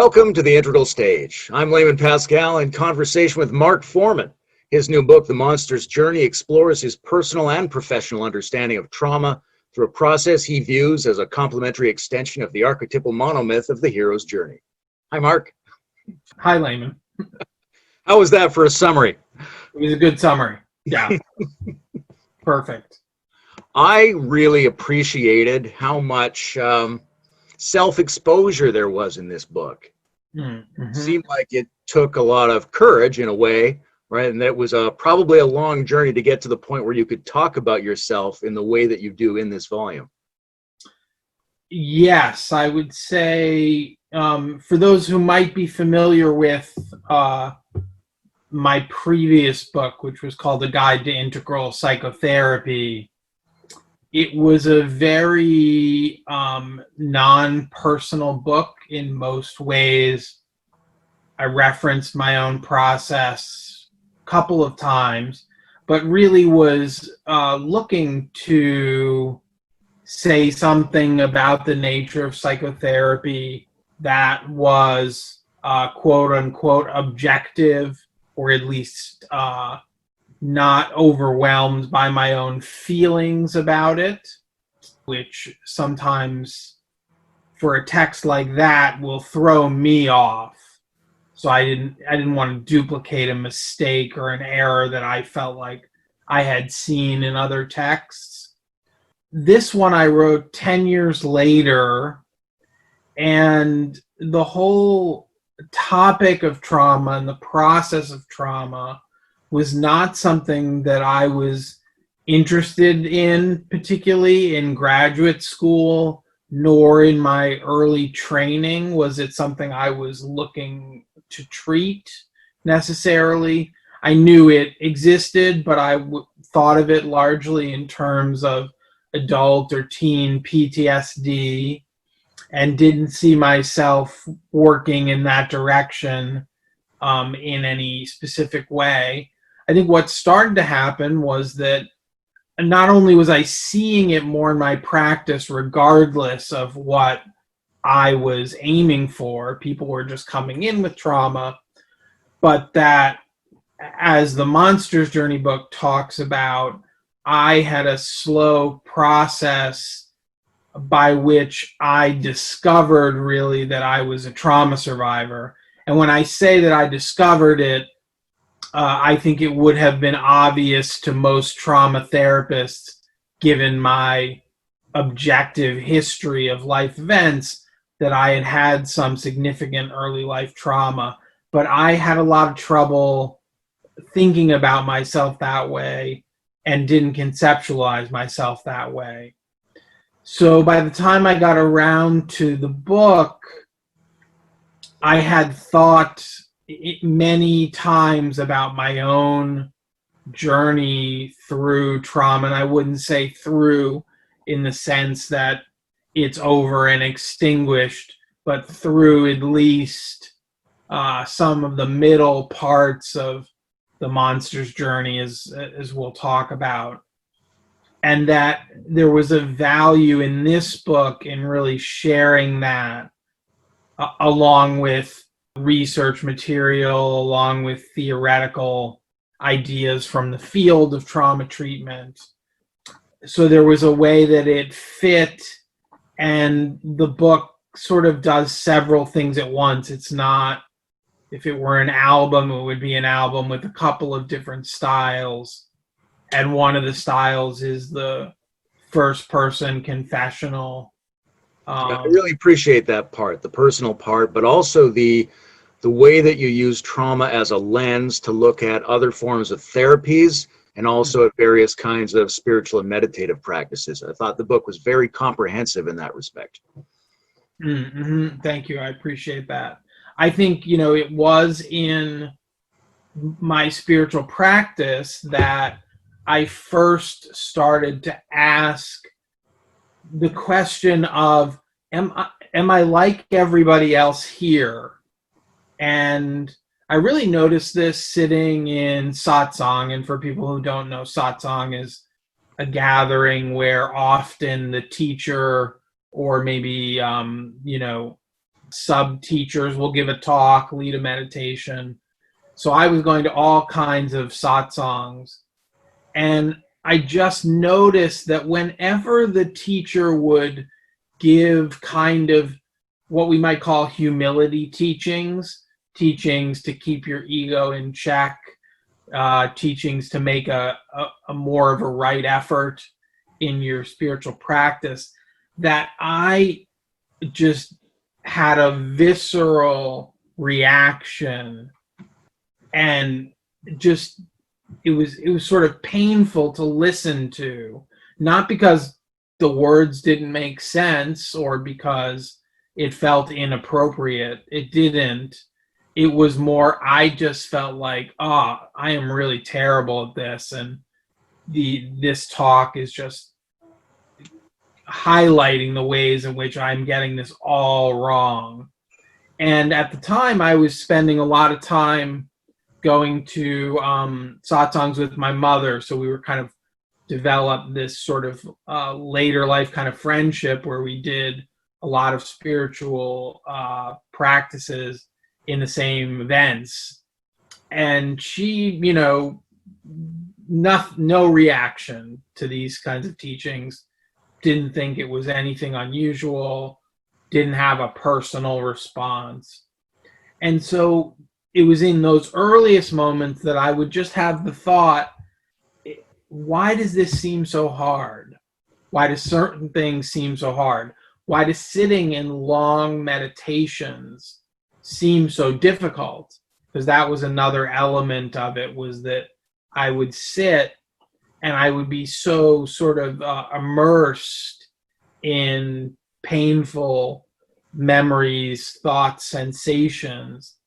Welcome to the Integral Stage. I'm Layman Pascal in conversation with Mark Forman. His new book, The Monster's Journey, explores his personal and professional understanding of trauma through a process he views as a complementary extension of the archetypal monomyth of the hero's journey. Hi, Mark. Hi, Layman. How was that for a summary? It was a good summary. Yeah. Perfect. I really appreciated how much self-exposure there was in this book. Mm-hmm. Seemed like it took a lot of courage in a way, right? And that was probably a long journey to get to the point where you could talk about yourself in the way that you do in this volume. Yes, I would say for those who might be familiar with my previous book, which was called A Guide to Integral Psychotherapy, it was a very non-personal book in most ways. I referenced my own process a couple of times, but really was looking to say something about the nature of psychotherapy that was quote unquote objective, or at least not overwhelmed by my own feelings about it, which sometimes for a text like that will throw me off. So I didn't want to duplicate a mistake or an error that I felt like I had seen in other texts. This one I wrote 10 years later, and the whole topic of trauma and the process of trauma was not something that I was interested in, particularly in graduate school, nor in my early training was it something I was looking to treat necessarily. I knew it existed, but I thought of it largely in terms of adult or teen PTSD and didn't see myself working in that direction in any specific way. I think what started to happen was that not only was I seeing it more in my practice, regardless of what I was aiming for, people were just coming in with trauma, but that, as the Monster's Journey book talks about, I had a slow process by which I discovered really that I was a trauma survivor. And when I say that I discovered it, I think it would have been obvious to most trauma therapists, given my objective history of life events, that I had had some significant early life trauma. But I had a lot of trouble thinking about myself that way and didn't conceptualize myself that way. So by the time I got around to the book, I had thought many times about my own journey through trauma, and I wouldn't say through in the sense that it's over and extinguished, but through at least some of the middle parts of the Monster's Journey, as we'll talk about. And that there was a value in this book in really sharing that along with research material, along with theoretical ideas from the field of trauma treatment. So there was a way that it fit, and the book sort of does several things at once. It's not, if it were an album, it would be an album with a couple of different styles. And one of the styles is the first-person confessional. I really appreciate that part, the personal part, but also the way that you use trauma as a lens to look at other forms of therapies and also at various kinds of spiritual and meditative practices. I thought the book was very comprehensive in that respect. Mm-hmm. Thank you. I appreciate that. I think, it was in my spiritual practice that I first started to ask the question of, am I like everybody else here? And I really noticed this sitting in satsang. And for people who don't know, satsang is a gathering where often the teacher or maybe, sub-teachers will give a talk, lead a meditation. So I was going to all kinds of satsangs. And I just noticed that whenever the teacher would give kind of what we might call humility teachings to keep your ego in check, teachings to make a more of a right effort in your spiritual practice, that I just had a visceral reaction, and just it was sort of painful to listen to, not because the words didn't make sense or because it felt inappropriate. It didn't. It was more, I just felt like, I am really terrible at this, and this talk is just highlighting the ways in which I'm getting this all wrong. And at the time, I was spending a lot of time going to satsangs with my mother, so we were kind of developed this sort of later life kind of friendship where we did a lot of spiritual practices in the same events. And she, no reaction to these kinds of teachings, didn't think it was anything unusual, didn't have a personal response. And so it was in those earliest moments that I would just have the thought, why does this seem so hard? Why do certain things seem so hard? Why does sitting in long meditations seem so difficult? Because that was another element of it, was that I would sit and I would be so sort of immersed in painful memories, thoughts, sensations.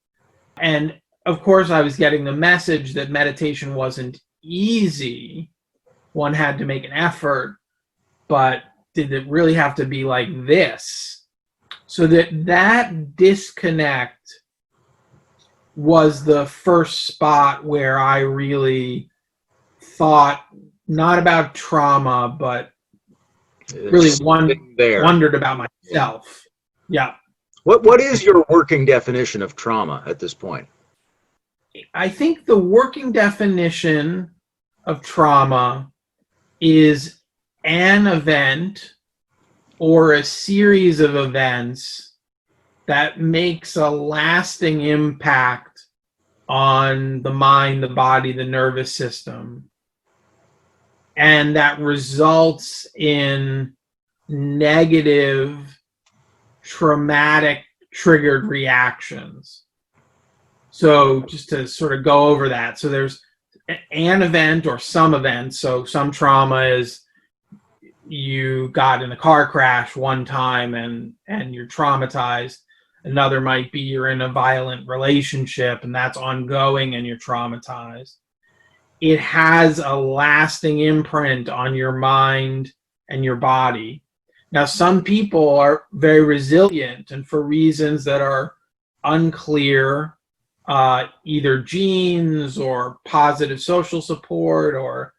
And of course, I was getting the message that meditation wasn't easy. One had to make an effort, but did it really have to be like this? So that disconnect was the first spot where I really thought not about trauma, but really wondered about myself. Yeah. What is your working definition of trauma at this point? I think the working definition of trauma is an event or a series of events that makes a lasting impact on the mind, the body, the nervous system, and that results in negative, traumatic, triggered reactions. So just to sort of go over that. So there's an event or some events. So some trauma is you got in a car crash one time and you're traumatized. Another might be you're in a violent relationship and that's ongoing and you're traumatized. It has a lasting imprint on your mind and your body. Now, some people are very resilient, and for reasons that are unclear, either genes or positive social support or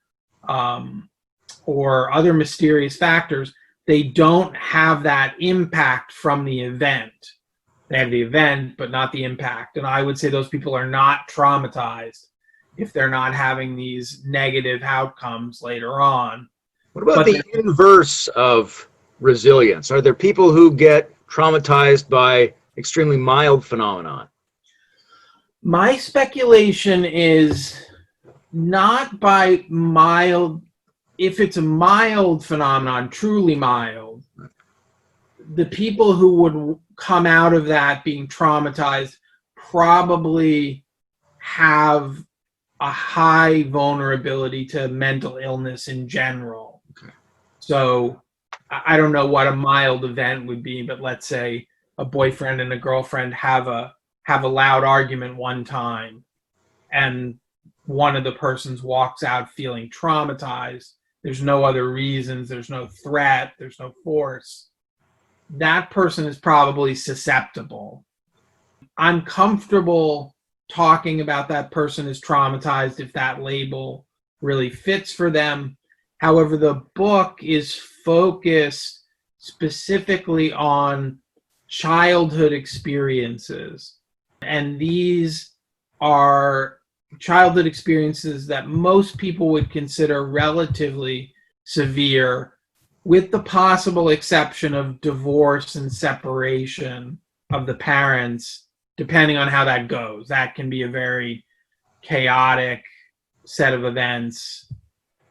other mysterious factors, they don't have that impact from the event. They have the event, but not the impact. And I would say those people are not traumatized if they're not having these negative outcomes later on. What about the inverse of resilience? Are there people who get traumatized by extremely mild phenomenon? My speculation is not by mild. If it's a mild phenomenon, truly mild, the people who would come out of that being traumatized probably have a high vulnerability to mental illness in general. Okay. So I don't know what a mild event would be, but let's say a boyfriend and a girlfriend have a loud argument one time, and one of the persons walks out feeling traumatized. There's no other reasons. There's no threat. There's no force. That person is probably susceptible. I'm comfortable talking about that person as traumatized if that label really fits for them. However, the book is focused specifically on childhood experiences. And these are childhood experiences that most people would consider relatively severe, with the possible exception of divorce and separation of the parents, depending on how that goes. That can be a very chaotic set of events,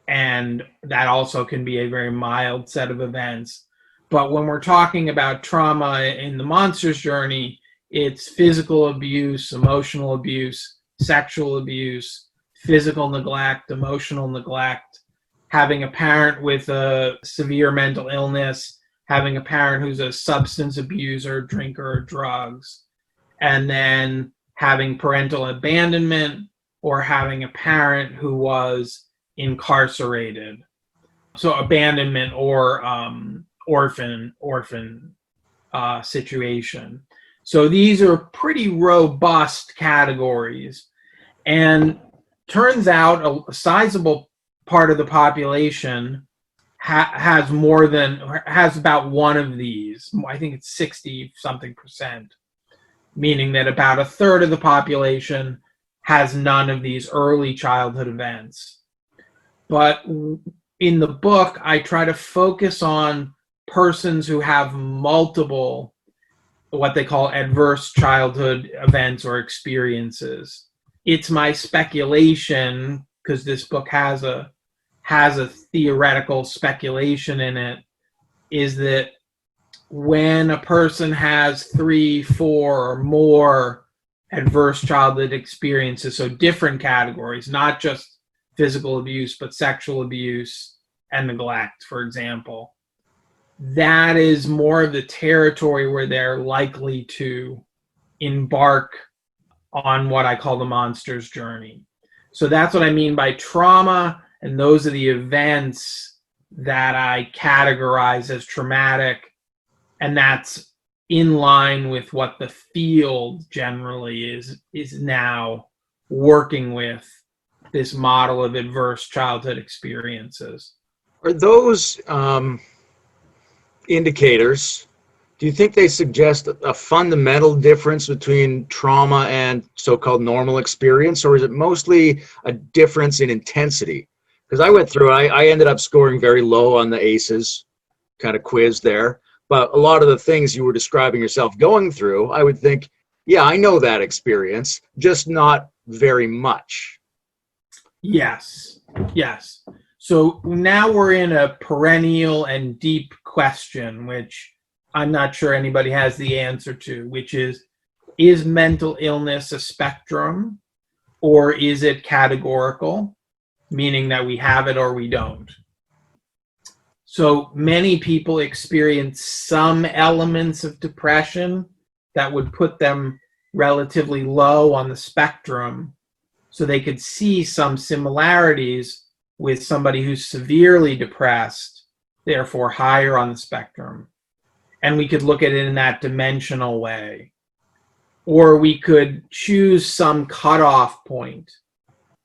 and that also can be a very mild set of events. But when we're talking about trauma in the monster's journey, it's physical abuse, emotional abuse, sexual abuse, physical neglect, emotional neglect, having a parent with a severe mental illness, having a parent who's a substance abuser, drinker, or drugs, and then having parental abandonment, or having a parent who was incarcerated. So abandonment or orphan situation. So these are pretty robust categories. And turns out a sizable part of the population has about one of these. I think it's 60 something percent, meaning that about a third of the population has none of these early childhood events. But in the book, I try to focus on persons who have multiple, what they call adverse childhood events or experiences. It's my speculation, because this book has a theoretical speculation in it, is that when a person has 3, 4, or more adverse childhood experiences, so different categories, not just physical abuse, but sexual abuse and neglect, for example, that is more of the territory where they're likely to embark on what I call the monster's journey. So that's what I mean by trauma, and those are the events that I categorize as traumatic, and that's in line with what the field generally is now working with, this model of adverse childhood experiences. Are those indicators, do you think they suggest a fundamental difference between trauma and so-called normal experience, or is it mostly a difference in intensity? Because I went through, I ended up scoring very low on the ACEs kind of quiz there, but a lot of the things you were describing yourself going through, I would think, yeah, I know that experience, just not very much. Yes. So now we're in a perennial and deep question, which I'm not sure anybody has the answer to, which is mental illness a spectrum, or is it categorical, meaning that we have it or we don't? So many people experience some elements of depression that would put them relatively low on the spectrum, so they could see some similarities with somebody who's severely depressed, therefore higher on the spectrum. And we could look at it in that dimensional way. Or we could choose some cutoff point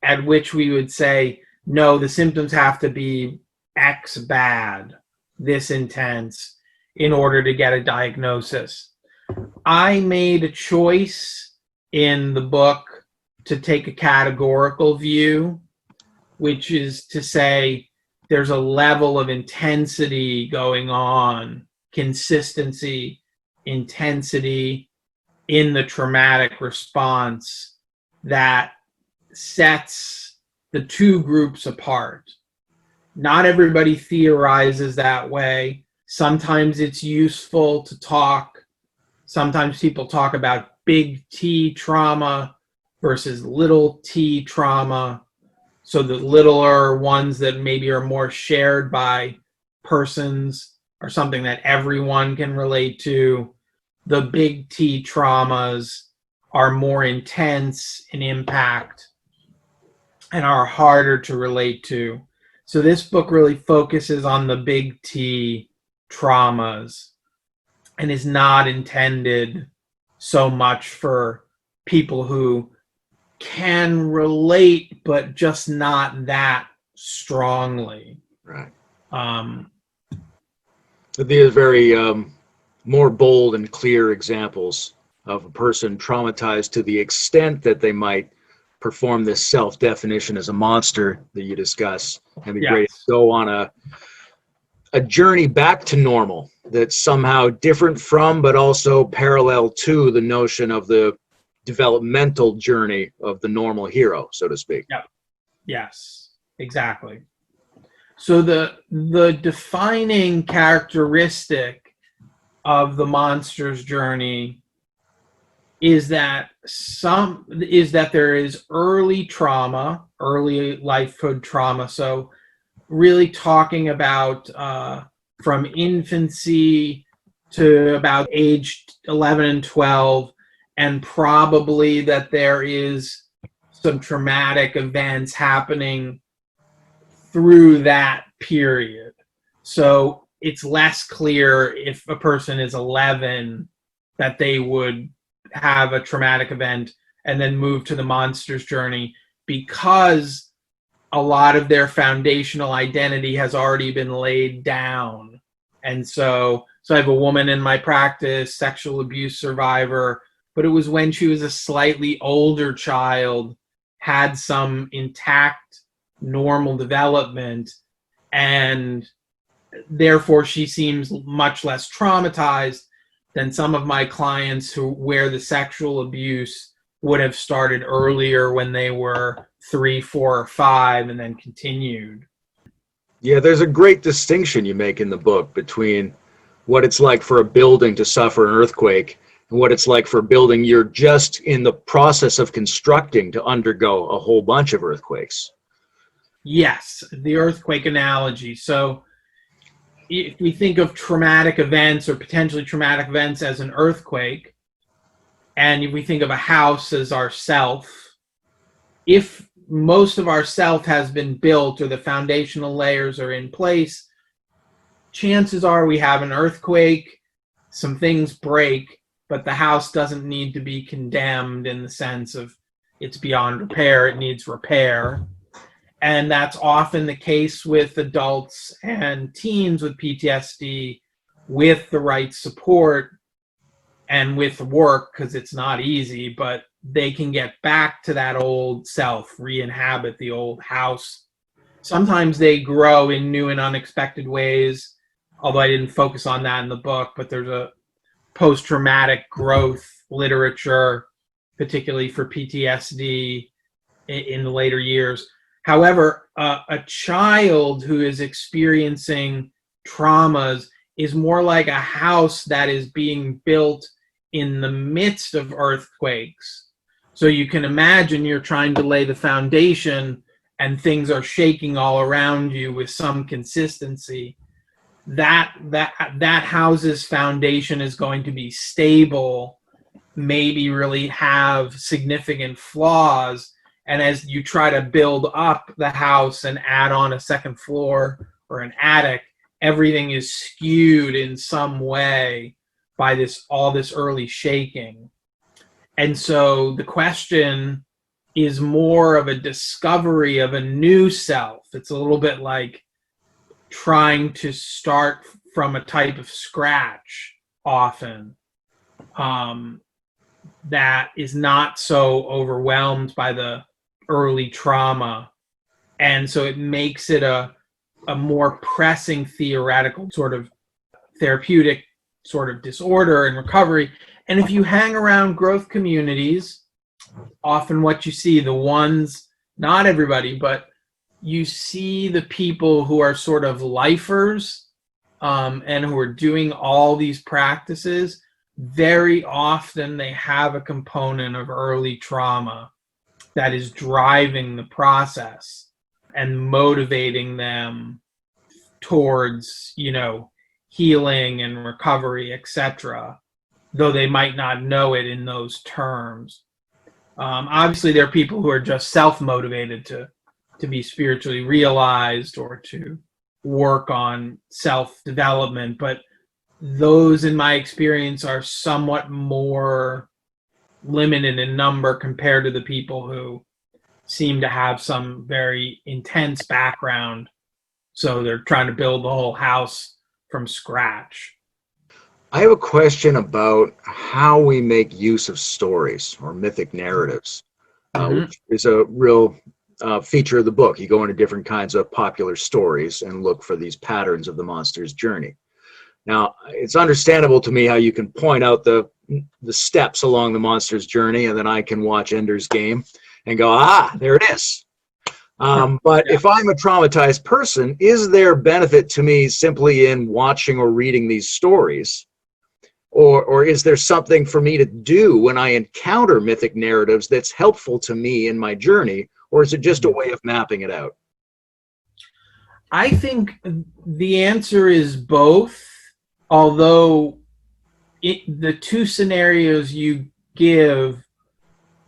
at which we would say, no, the symptoms have to be X bad, this intense, in order to get a diagnosis. I made a choice in the book to take a categorical view, which is to say there's a level of intensity going on, consistency, intensity in the traumatic response that sets the two groups apart. Not everybody theorizes that way. Sometimes it's useful to talk. Sometimes people talk about big T trauma versus little t trauma. So the littler ones that maybe are more shared by persons or something that everyone can relate to. The big T traumas are more intense in impact and are harder to relate to. So this book really focuses on the big T traumas and is not intended so much for people who can relate, but just not that strongly. Right. Um, These are very more bold and clear examples of a person traumatized to the extent that they might perform this self-definition as a monster that you discuss, and be great to Yes. go on a journey back to normal that's somehow different from, but also parallel to, the notion of the developmental journey of the normal hero, so to speak. Yep. Yes, exactly. So the defining characteristic of the monster's journey is that there is early trauma, early lifehood trauma. So really talking about from infancy to about age 11 and 12, and probably that there is some traumatic events happening through that period. So it's less clear if a person is 11 that they would have a traumatic event and then move to the monster's journey, because a lot of their foundational identity has already been laid down. And so I have a woman in my practice, sexual abuse survivor, but it was when she was a slightly older child, had some intact normal development, and therefore she seems much less traumatized than some of my clients where the sexual abuse would have started earlier when they were 3, 4, or 5 and then continued. Yeah, there's a great distinction you make in the book between what it's like for a building to suffer an earthquake and what it's like for a building you're just in the process of constructing to undergo a whole bunch of earthquakes. Yes, the earthquake analogy. So if we think of traumatic events or potentially traumatic events as an earthquake, and if we think of a house as our self, if most of our self has been built or the foundational layers are in place, chances are we have an earthquake, some things break, but the house doesn't need to be condemned in the sense of it's beyond repair, it needs repair. And that's often the case with adults and teens with PTSD, with the right support and with work, because it's not easy, but they can get back to that old self, re-inhabit the old house. Sometimes they grow in new and unexpected ways, although I didn't focus on that in the book, but there's a post-traumatic growth literature, particularly for PTSD in the later years. However, a child who is experiencing traumas is more like a house that is being built in the midst of earthquakes. So you can imagine you're trying to lay the foundation and things are shaking all around you with some consistency. That house's foundation is going to be stable, maybe really have significant flaws. And as you try to build up the house and add on a second floor or an attic, everything is skewed in some way by all this early shaking. And so the question is more of a discovery of a new self. It's a little bit like trying to start from a type of scratch often, that is not so overwhelmed by the early trauma. And so it makes it a more pressing theoretical sort of therapeutic sort of disorder and recovery. And if you hang around growth communities, often what you see, the ones, not everybody, but you see the people who are sort of lifers, and who are doing all these practices, very often they have a component of early trauma that is driving the process and motivating them towards, healing and recovery, etc., though they might not know it in those terms. Obviously, there are people who are just self-motivated to be spiritually realized or to work on self-development, but those, in my experience, are somewhat more limited in number compared to the people who seem to have some very intense background. So they're trying to build the whole house from scratch. I have a question about how we make use of stories or mythic narratives, Hmm. which is a real feature of the book. You go into different kinds of popular stories and look for these patterns of the monster's journey. Now, it's understandable to me how you can point out the steps along the monster's journey, and then I can watch Ender's Game and go, ah, there it is. But Yeah. if I'm a traumatized person, is there benefit to me simply in watching or reading these stories? Or is there something for me to do when I encounter mythic narratives that's helpful to me in my journey? Or is it just a way of mapping it out? I think the answer is both, although the two scenarios you give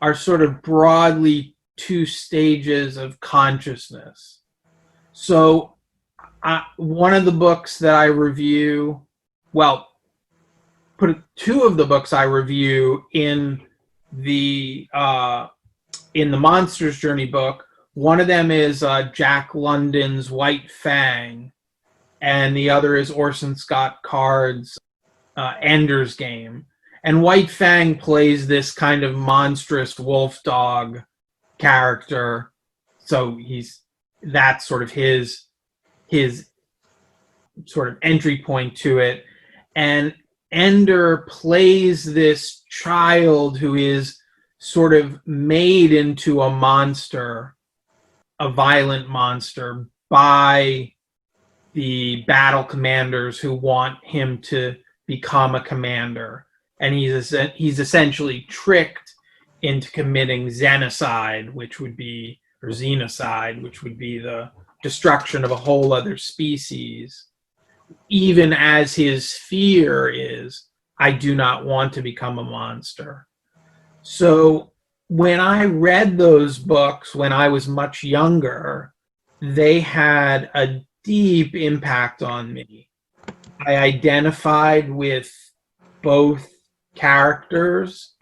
are sort of broadly two stages of consciousness. So, one of the books that I review, well, put two of the books I review the in the Monster's Journey book. One of them is Jack London's White Fang, and the other is Orson Scott Card's Ender's Game. And White Fang plays this kind of monstrous wolf dog character, so that's sort of his sort of entry point to it. And Ender plays this child who is sort of made into a monster, a violent monster, by the battle commanders who want him to become a commander. And he's essentially tricked into committing xenocide, which would be, or xenocide, which would be the destruction of a whole other species, even as his fear is, I do not want to become a monster. So when I read those books when I was much younger, they had a deep impact on me. I identified with both characters.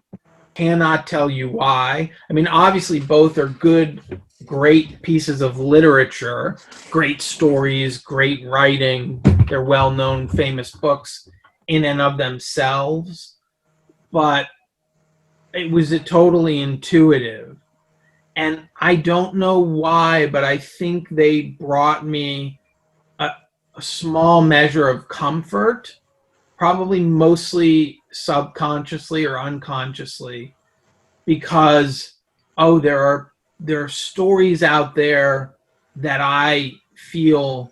Cannot tell you why. I mean, obviously, both are good, great pieces of literature, great stories, great writing. They're well known, famous books in and of themselves. But it was totally intuitive. And I don't know why, but I think they brought me a small measure of comfort, probably mostly subconsciously or unconsciously, because there are stories out there that I feel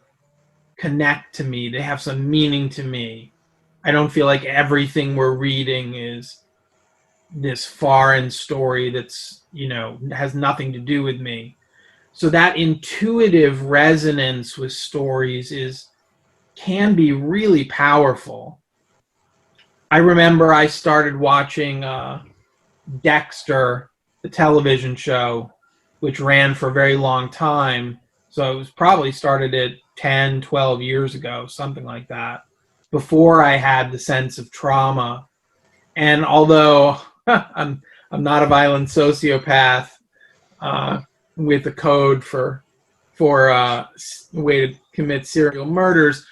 connect to me. They have some meaning to me. I don't feel like everything we're reading is this foreign story that's, has nothing to do with me. So that intuitive resonance with stories can be really powerful. I remember I started watching Dexter, the television show, which ran for a very long time. So it was probably started at 10, 12 years ago, something like that, before I had the sense of trauma. And although I'm not a violent sociopath with a code for way to commit serial murders,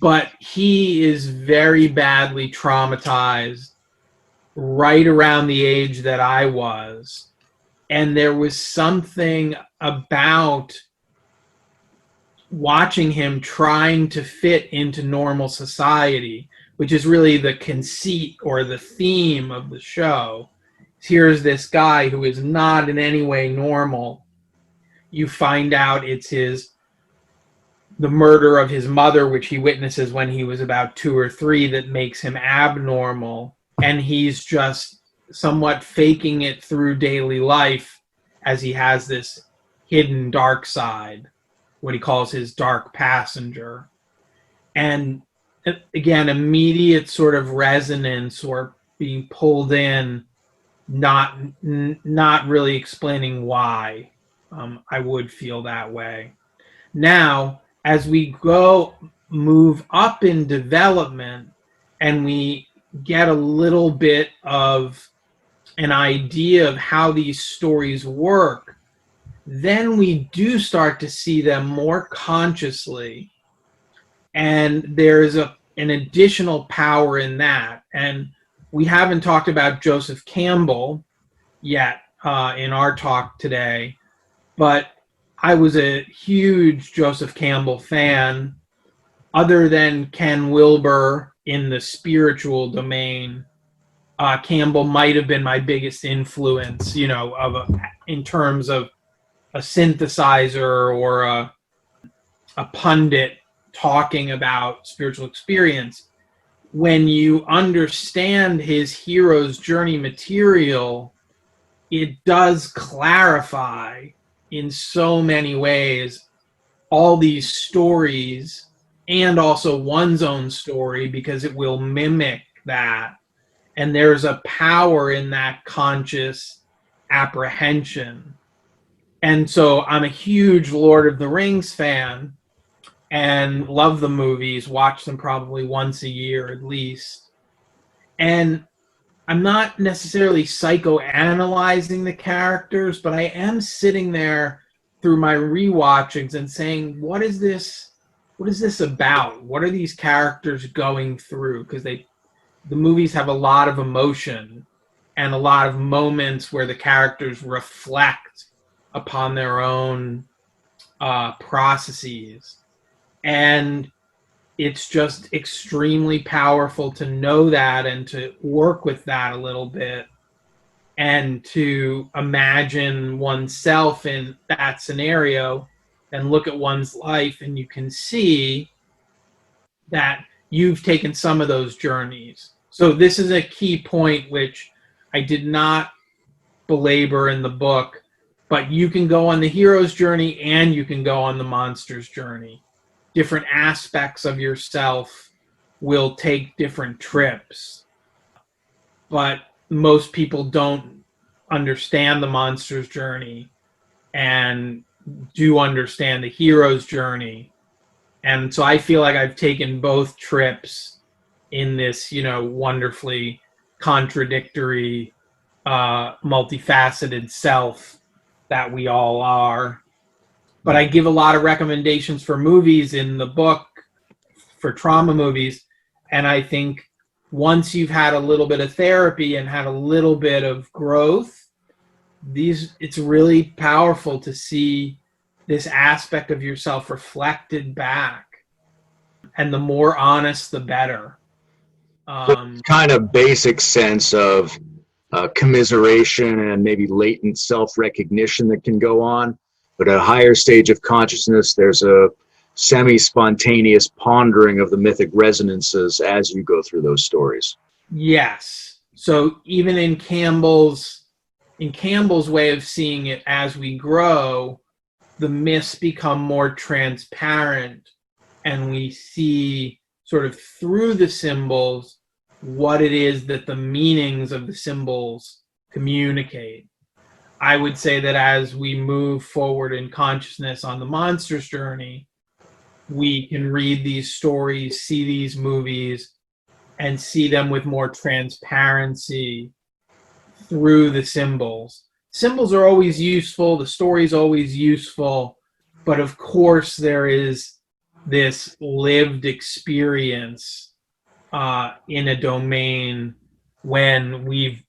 but he is very badly traumatized right around the age that I was. And there was something about watching him trying to fit into normal society, which is really the conceit or the theme of the show. Here's this guy who is not in any way normal. You find out it's the murder of his mother, which he witnesses when he was about 2 or 3, that makes him abnormal. And he's just somewhat faking it through daily life as he has this hidden dark side, what he calls his dark passenger. And again, immediate sort of resonance or being pulled in, not really explaining why I would feel that way. Now, as we move up in development and we get a little bit of an idea of how these stories work, then we do start to see them more consciously. And there's an additional power in that. And we haven't talked about Joseph Campbell yet in our talk today, but I was a huge Joseph Campbell fan. Other than Ken Wilber in the spiritual domain, Campbell might have been my biggest influence, in terms of a synthesizer or a pundit talking about spiritual experience. When you understand his hero's journey material, it does clarify in so many ways all these stories, and also one's own story, because it will mimic that. And there's a power in that conscious apprehension. And so I'm a huge Lord of the Rings fan and love the movies, watch them probably once a year at least. And I'm not necessarily psychoanalyzing the characters, but I am sitting there through my rewatchings and saying, what is this about? What are these characters going through? Because the movies have a lot of emotion and a lot of moments where the characters reflect upon their own processes. And it's just extremely powerful to know that and to work with that a little bit and to imagine oneself in that scenario and look at one's life, and you can see that you've taken some of those journeys. So this is a key point which I did not belabor in the book, but you can go on the hero's journey and you can go on the monster's journey. Different aspects of yourself will take different trips, but most people don't understand the monster's journey and do understand the hero's journey. And so I feel like I've taken both trips in this, wonderfully contradictory, multifaceted self that we all are. But I give a lot of recommendations for movies in the book, for trauma movies. And I think once you've had a little bit of therapy and had a little bit of growth, it's really powerful to see this aspect of yourself reflected back. And the more honest, the better. Kind of basic sense of commiseration and maybe latent self-recognition that can go on. But at a higher stage of consciousness, there's a semi-spontaneous pondering of the mythic resonances as you go through those stories. Yes. So even in Campbell's way of seeing it, as we grow, the myths become more transparent, and we see sort of through the symbols what it is that the meanings of the symbols communicate. I would say that as we move forward in consciousness on the monster's journey, we can read these stories, see these movies, and see them with more transparency through the symbols. Symbols are always useful, the story's always useful, but of course there is this lived experience in a domain when we've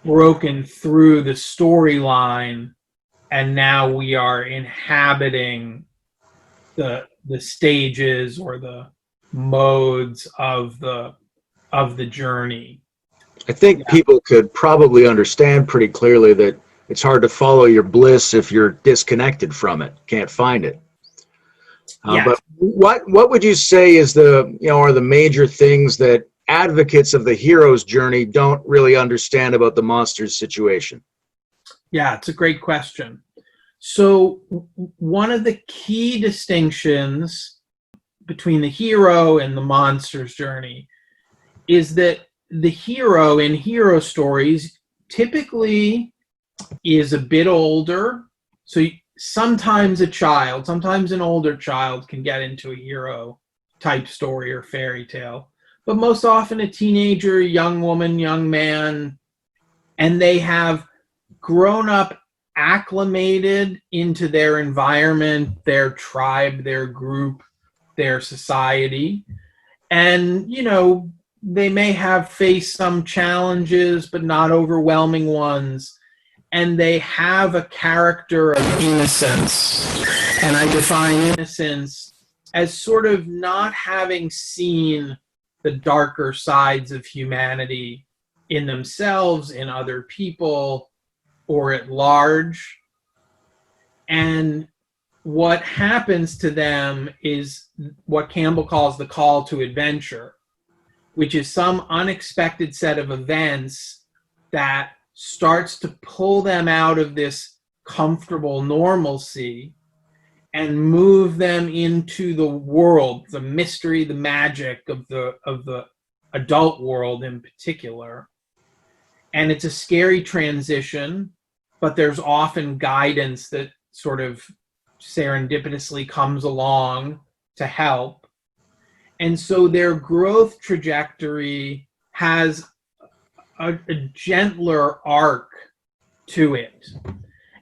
broken through the storyline and now we are inhabiting the stages or the modes of the journey. I think people could probably understand pretty clearly that it's hard to follow your bliss if you're disconnected from it, can't find it. Yes. But what would you say is are the major things that advocates of the hero's journey don't really understand about the monster's situation? Yeah, it's a great question. So one of the key distinctions between the hero and the monster's journey is that the hero in hero stories typically is a bit older. So sometimes an older child can get into a hero type story or fairy tale, but most often a teenager, young woman, young man, and they have grown up acclimated into their environment, their tribe, their group, their society, And, they may have faced some challenges, but not overwhelming ones. And they have a character of innocence. And I define innocence as sort of not having seen the darker sides of humanity in themselves, in other people, or at large. And what happens to them is what Campbell calls the call to adventure, which is some unexpected set of events that starts to pull them out of this comfortable normalcy and move them into the world, the mystery, the magic of the adult world in particular. And it's a scary transition, but there's often guidance that sort of serendipitously comes along to help. And so their growth trajectory has a gentler arc to it.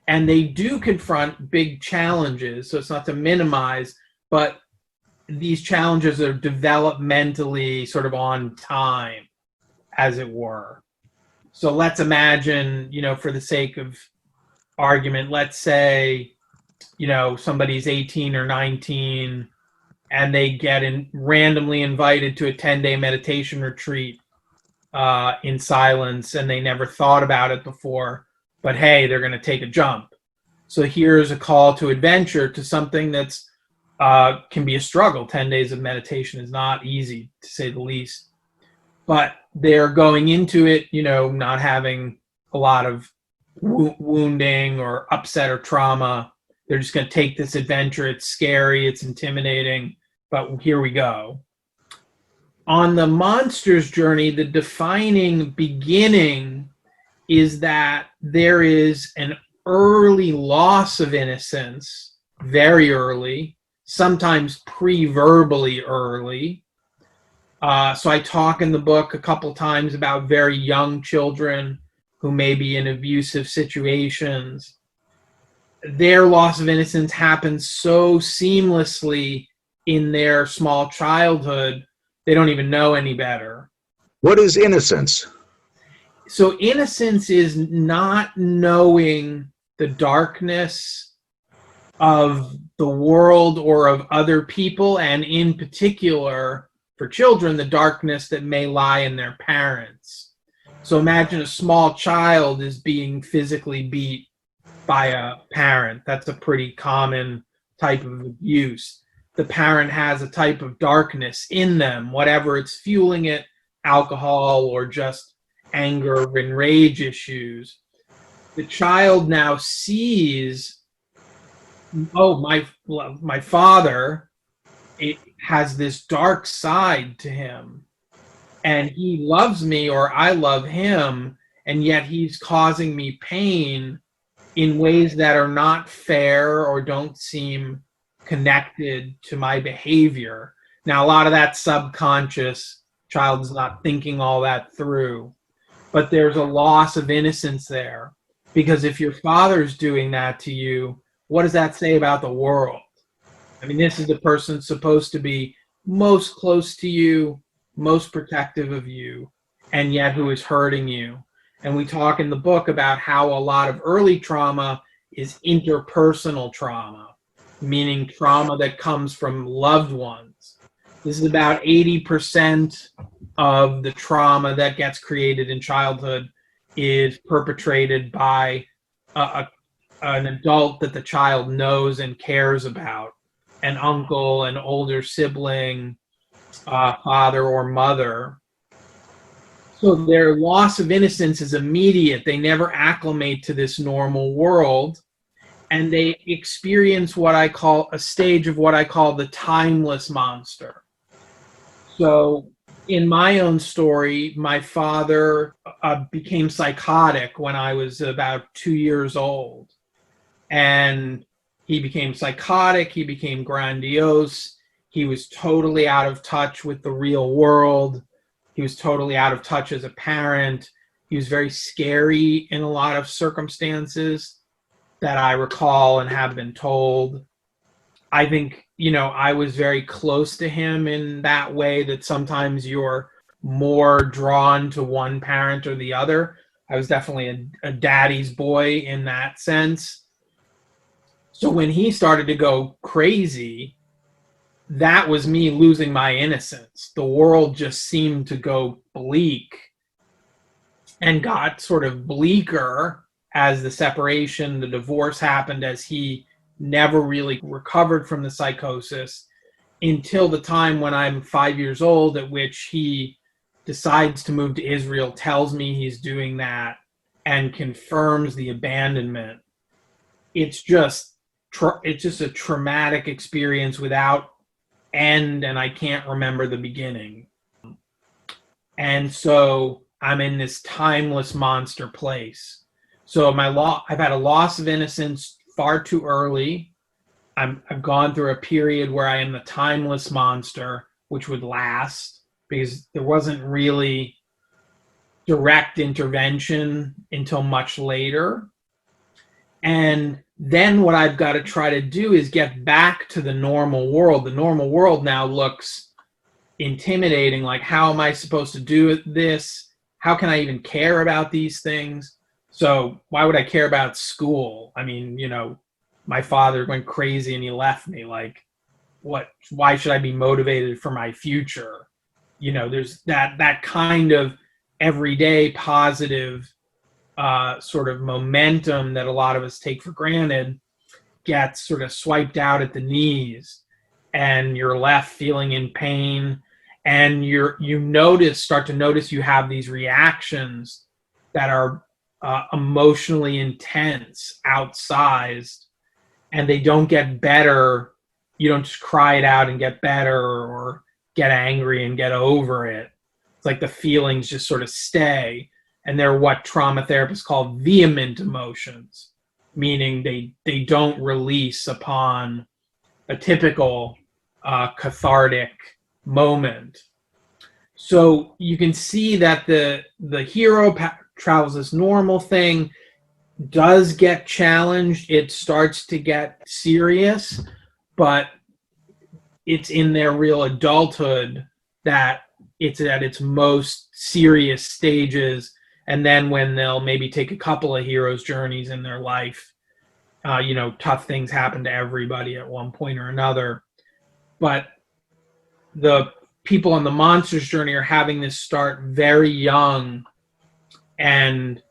And they do confront big challenges, so it's not to minimize, but these challenges are developmentally sort of on time, as it were. So let's imagine, for the sake of argument, let's say, somebody's 18 or 19 and they get randomly invited to a 10-day meditation retreat in silence, and they never thought about it before, but hey, they're going to take a jump. So here's a call to adventure, to something that's can be a struggle. 10 days of meditation is not easy, to say the least. But they're going into it, not having a lot of wounding or upset or trauma. They're just going to take this adventure. It's scary, it's intimidating, but here we go. On the monster's journey, the defining beginning is that there is an early loss of innocence, very early, sometimes pre-verbally early. So I talk in the book a couple times about very young children who may be in abusive situations. Their loss of innocence happens so seamlessly in their small childhood, they don't even know any better. What is innocence? So innocence is not knowing the darkness of the world or of other people, and in particular, for children, the darkness that may lie in their parents. So imagine a small child is being physically beat by a parent. That's a pretty common type of abuse. The parent has a type of darkness in them, whatever it's fueling it, alcohol or just anger and rage issues. The child now sees, oh, my father, it has this dark side to him, and he loves me or I love him, and yet he's causing me pain in ways that are not fair or don't seem connected to my behavior. Now, a lot of that subconscious, child's not thinking all that through, but there's a loss of innocence there, because if your father's doing that to you, what does that say about the world? I mean, this is the person supposed to be most close to you, most protective of you, and yet who is hurting you. And we talk in the book about how a lot of early trauma is interpersonal trauma, meaning trauma that comes from loved ones. This is about 80% of the trauma that gets created in childhood is perpetrated by an adult that the child knows and cares about, an uncle, an older sibling, father or mother. So their loss of innocence is immediate. They never acclimate to this normal world, and they experience what I call a stage of what I call the timeless monster. So in my own story, my father became psychotic when I was about 2 years old. And he became psychotic, he became grandiose, he was totally out of touch with the real world, he was totally out of touch as a parent, he was very scary in a lot of circumstances that I recall and have been told. I think, you know, I was very close to him in that way, that sometimes you're more drawn to one parent or the other. I was definitely a daddy's boy in that sense. So when he started to go crazy, that was me losing my innocence. The world just seemed to go bleak and got sort of bleaker as the separation, the divorce happened, as he never really recovered from the psychosis until the time when I'm 5 years old, at which he decides to move to Israel, tells me he's doing that, and confirms the abandonment. It's just a traumatic experience without end, and I can't remember the beginning. And so I'm in this timeless monster place. So I've had a loss of innocence far too early. I've gone through a period where I am the timeless monster, which would last because there wasn't really direct intervention until much later. And then what I've got to try to do is get back to the normal world. The normal world now looks intimidating. Like, how am I supposed to do this? How can I even care about these things? So why would I care about school? I mean, you know, my father went crazy and he left me. Like, why should I be motivated for my future? You know, there's that kind of everyday positive sort of momentum that a lot of us take for granted gets sort of swiped out at the knees, and you're left feeling in pain, and you start to notice you have these reactions that are emotionally intense, outsized, and they don't get better. You don't just cry it out and get better, or get angry and get over it. It's like the feelings just sort of stay, and they're what trauma therapists call vehement emotions, meaning they don't release upon a typical cathartic moment. So you can see that the hero travels this normal thing, does get challenged, it starts to get serious, but it's in their real adulthood that it's at its most serious stages. And then when they'll maybe take a couple of hero's journeys in their life, you know, tough things happen to everybody at one point or another. But the people on the monster's journey are having this start very young, and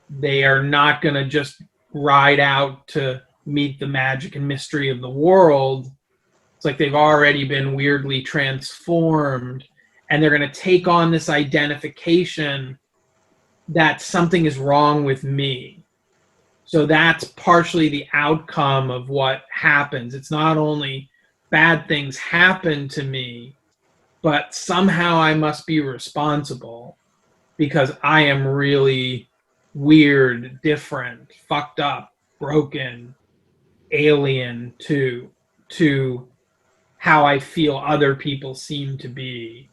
they are not going to just ride out to meet the magic and mystery of the world. It's like they've already been weirdly transformed, and they're going to take on this identification that something is wrong with me. So that's partially the outcome of what happens. It's not only bad things happen to me, but somehow I must be responsible because I am really weird, different, fucked up, broken, alien to how I feel other people seem to be.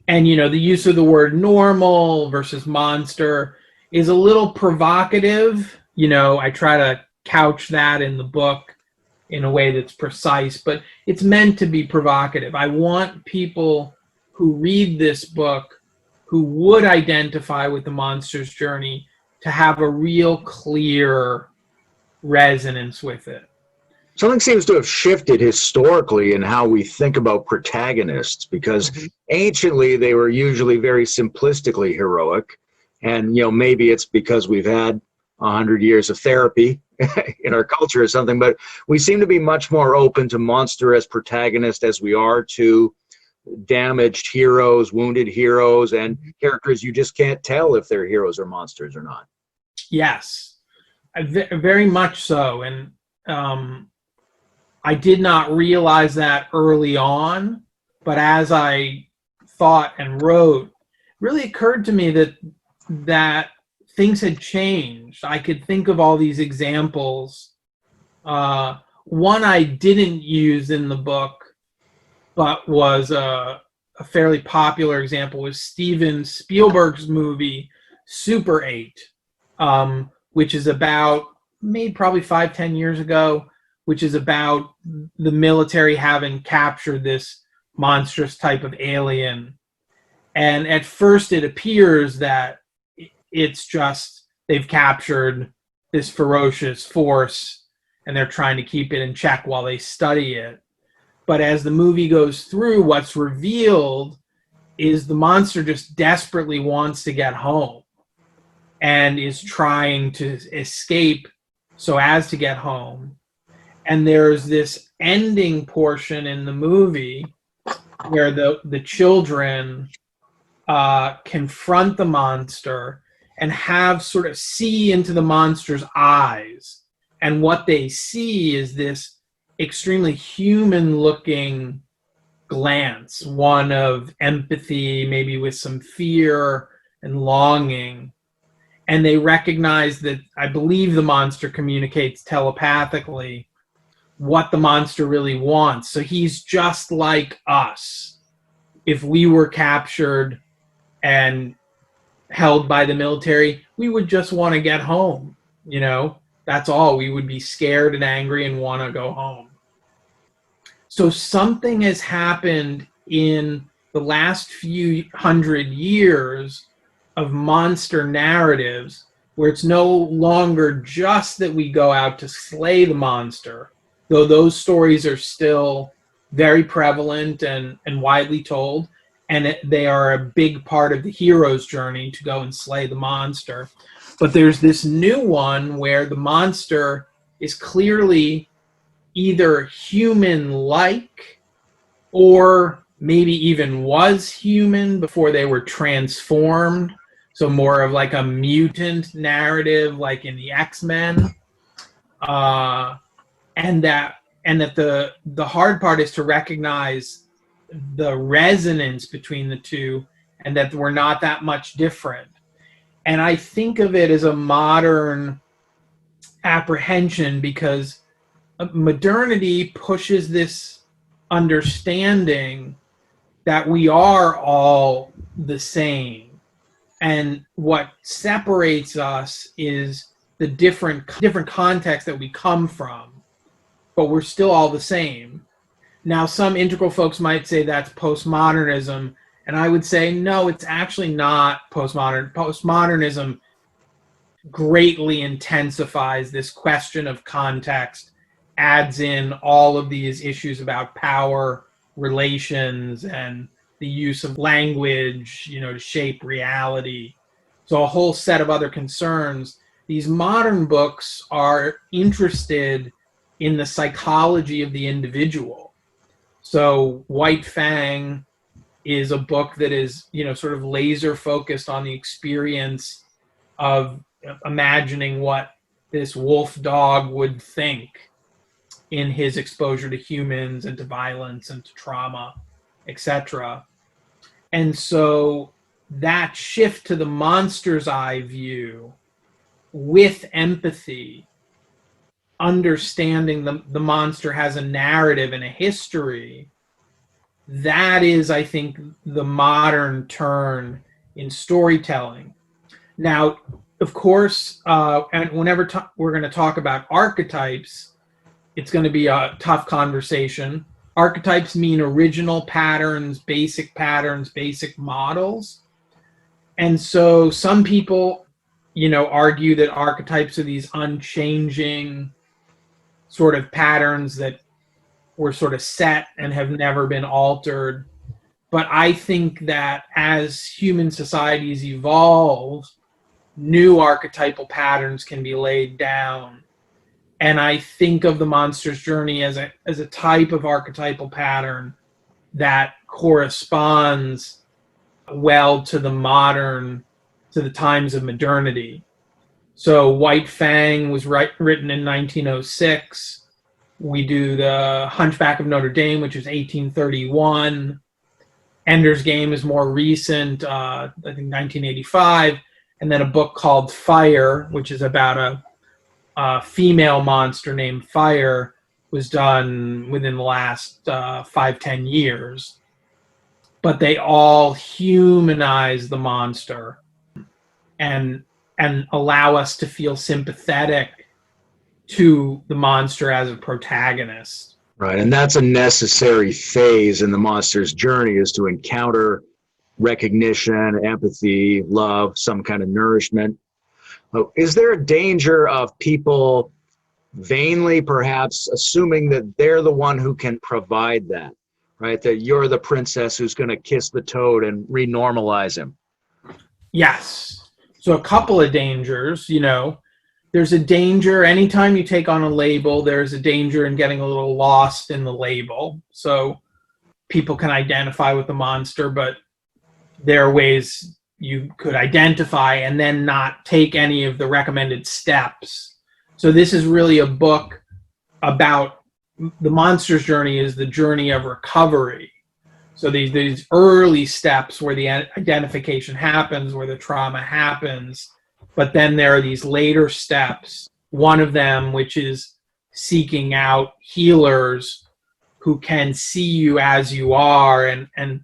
And, you know, the use of the word normal versus monster is a little provocative. You know, I try to couch that in the book in a way that's precise, but it's meant to be provocative. I want people who read this book, who would identify with the monster's journey, to have a real clear resonance with it. Something seems to have shifted historically in how we think about protagonists, because anciently they were usually very simplistically heroic. And, you know, maybe it's because we've had 100 years of therapy in our culture or something, but we seem to be much more open to monster as protagonist as we are to damaged heroes, wounded heroes, and characters you just can't tell if they're heroes or monsters or not. Yes, very much so. And I did not realize that early on, but as I thought and wrote, it really occurred to me that things had changed. I could think of all these examples. One I didn't use in the book, but was a fairly popular example, was Steven Spielberg's movie Super 8, which is about, made probably 5-10 years ago, which is about the military having captured this monstrous type of alien. And at first it appears that it's just they've captured this ferocious force and they're trying to keep it in check while they study it. But as the movie goes through, what's revealed is the monster just desperately wants to get home and is trying to escape so as to get home. And there's this ending portion in the movie where the children confront the monster and have sort of see into the monster's eyes. And what they see is this extremely human-looking glance, one of empathy, maybe with some fear and longing. And they recognize that, I believe the monster communicates telepathically what the monster really wants. So he's just like us. If we were captured and held by the military, we would just want to get home. You know, that's all. We would be scared and angry and want to go home. So something has happened in the last few hundred years of monster narratives where it's no longer just that we go out to slay the monster, though those stories are still very prevalent and widely told, and they are a big part of the hero's journey to go and slay the monster. But there's this new one where the monster is clearly either human-like or maybe even was human before they were transformed. So more of like a mutant narrative, like in the X-Men. And that the hard part is to recognize the resonance between the two and that we're not that much different. And I think of it as a modern apprehension because modernity pushes this understanding that we are all the same. And what separates us is the different context that we come from, but we're still all the same. Now, some integral folks might say that's postmodernism, and I would say, no, it's actually not postmodern. Postmodernism greatly intensifies this question of context, adds in all of these issues about power, relations, and the use of language, you know, to shape reality. So a whole set of other concerns. These modern books are interested in the psychology of the individual. So White Fang is a book that is, you know, sort of laser focused on the experience of imagining what this wolf dog would think in his exposure to humans and to violence and to trauma, etc. And so that shift to the monster's eye view with empathy, understanding the monster has a narrative and a history, that is, I think, the modern turn in storytelling. Now, of course, and whenever we're going to talk about archetypes, it's going to be a tough conversation. Archetypes mean original patterns, basic models. And so some people, you know, argue that archetypes are these unchanging sort of patterns that were sort of set and have never been altered. But I think that as human societies evolve, new archetypal patterns can be laid down. And I think of the monster's journey as a type of archetypal pattern that corresponds well to the times of modernity. So White Fang was written in 1906. We do the Hunchback of Notre Dame, which is 1831. Ender's Game is more recent, I think 1985. And then a book called Fire, which is about a female monster named Fire, was done within the last 5-10 years. But they all humanize the monster and allow us to feel sympathetic to the monster as a protagonist. Right, and that's a necessary phase in the monster's journey, is to encounter recognition, empathy, love, some kind of nourishment. Is there a danger of people vainly perhaps assuming that they're the one who can provide that, right? That you're the princess who's going to kiss the toad and renormalize him? Yes. So a couple of dangers, there's a danger anytime you take on a label, there's a danger in getting a little lost in the label. So people can identify with the monster, but there are ways you could identify and then not take any of the recommended steps. So this is really a book about the monster's journey, is the journey of recovery. So these early steps where the identification happens, where the trauma happens, but then there are these later steps. One of them, which is seeking out healers who can see you as you are and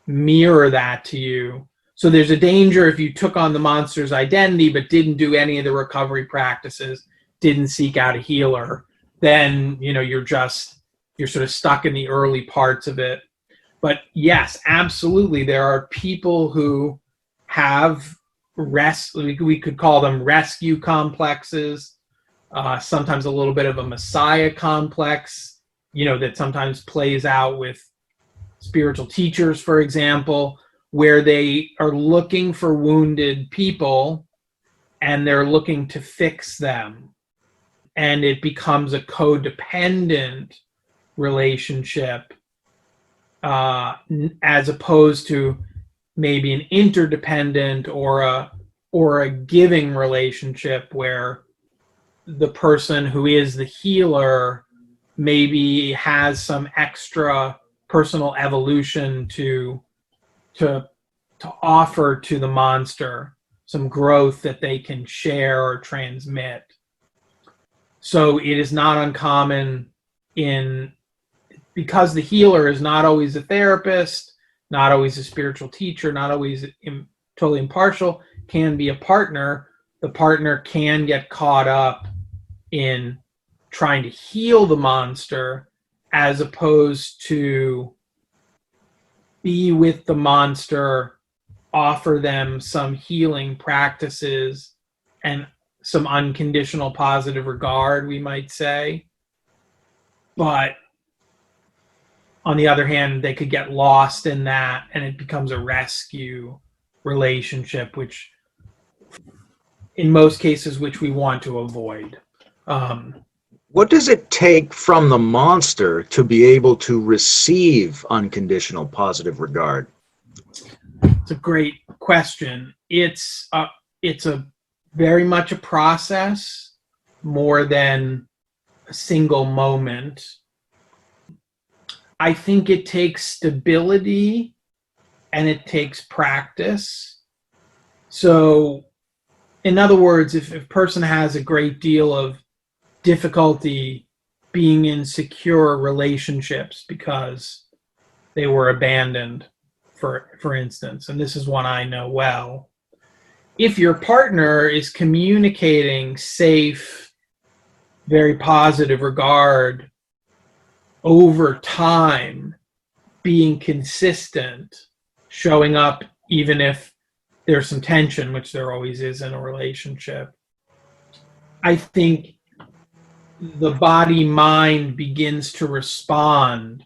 mirror that to you. So there's a danger if you took on the monster's identity but didn't do any of the recovery practices, didn't seek out a healer, then you're sort of stuck in the early parts of it. But yes, absolutely, there are people who have we could call them rescue complexes, sometimes a little bit of a messiah complex, that sometimes plays out with spiritual teachers, for example, where they are looking for wounded people and they're looking to fix them. And it becomes a codependent relationship, as opposed to maybe an interdependent or a giving relationship where the person who is the healer maybe has some extra personal evolution to offer to the monster, some growth that they can share or transmit. So it is not uncommon because the healer is not always a therapist, not always a spiritual teacher, not always totally impartial, can be a partner. The partner can get caught up in trying to heal the monster as opposed to be with the monster, offer them some healing practices and some unconditional positive regard, we might say. But on the other hand, they could get lost in that and it becomes a rescue relationship, which in most cases, which we want to avoid. What does it take from the monster to be able to receive unconditional positive regard? It's a great question. It's a very much a process more than a single moment. I think it takes stability and it takes practice. So, in other words, if a person has a great deal of difficulty being in secure relationships because they were abandoned, for instance, and this is one I know well, if your partner is communicating safe, very positive regard over time, being consistent, showing up even if there's some tension, which there always is in a relationship, I think the body-mind begins to respond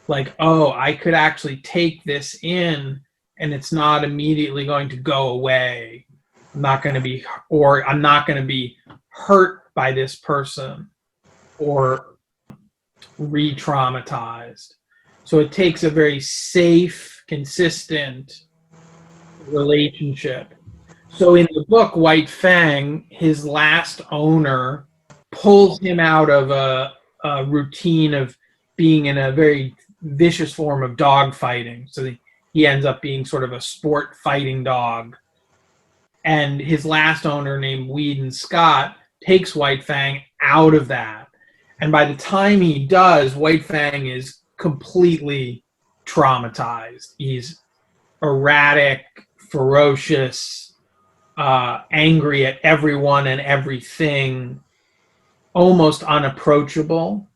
like, oh, I could actually take this in and it's not immediately going to go away. I'm not going to be hurt by this person or re-traumatized. So it takes a very safe, consistent relationship. So in the book, White Fang, his last owner pulls him out of a routine of being in a very vicious form of dog fighting. So he ends up being sort of a sport fighting dog. And his last owner, named Weedon Scott, takes White Fang out of that. And by the time he does, White Fang is completely traumatized. He's erratic, ferocious, angry at everyone and everything. almost unapproachable,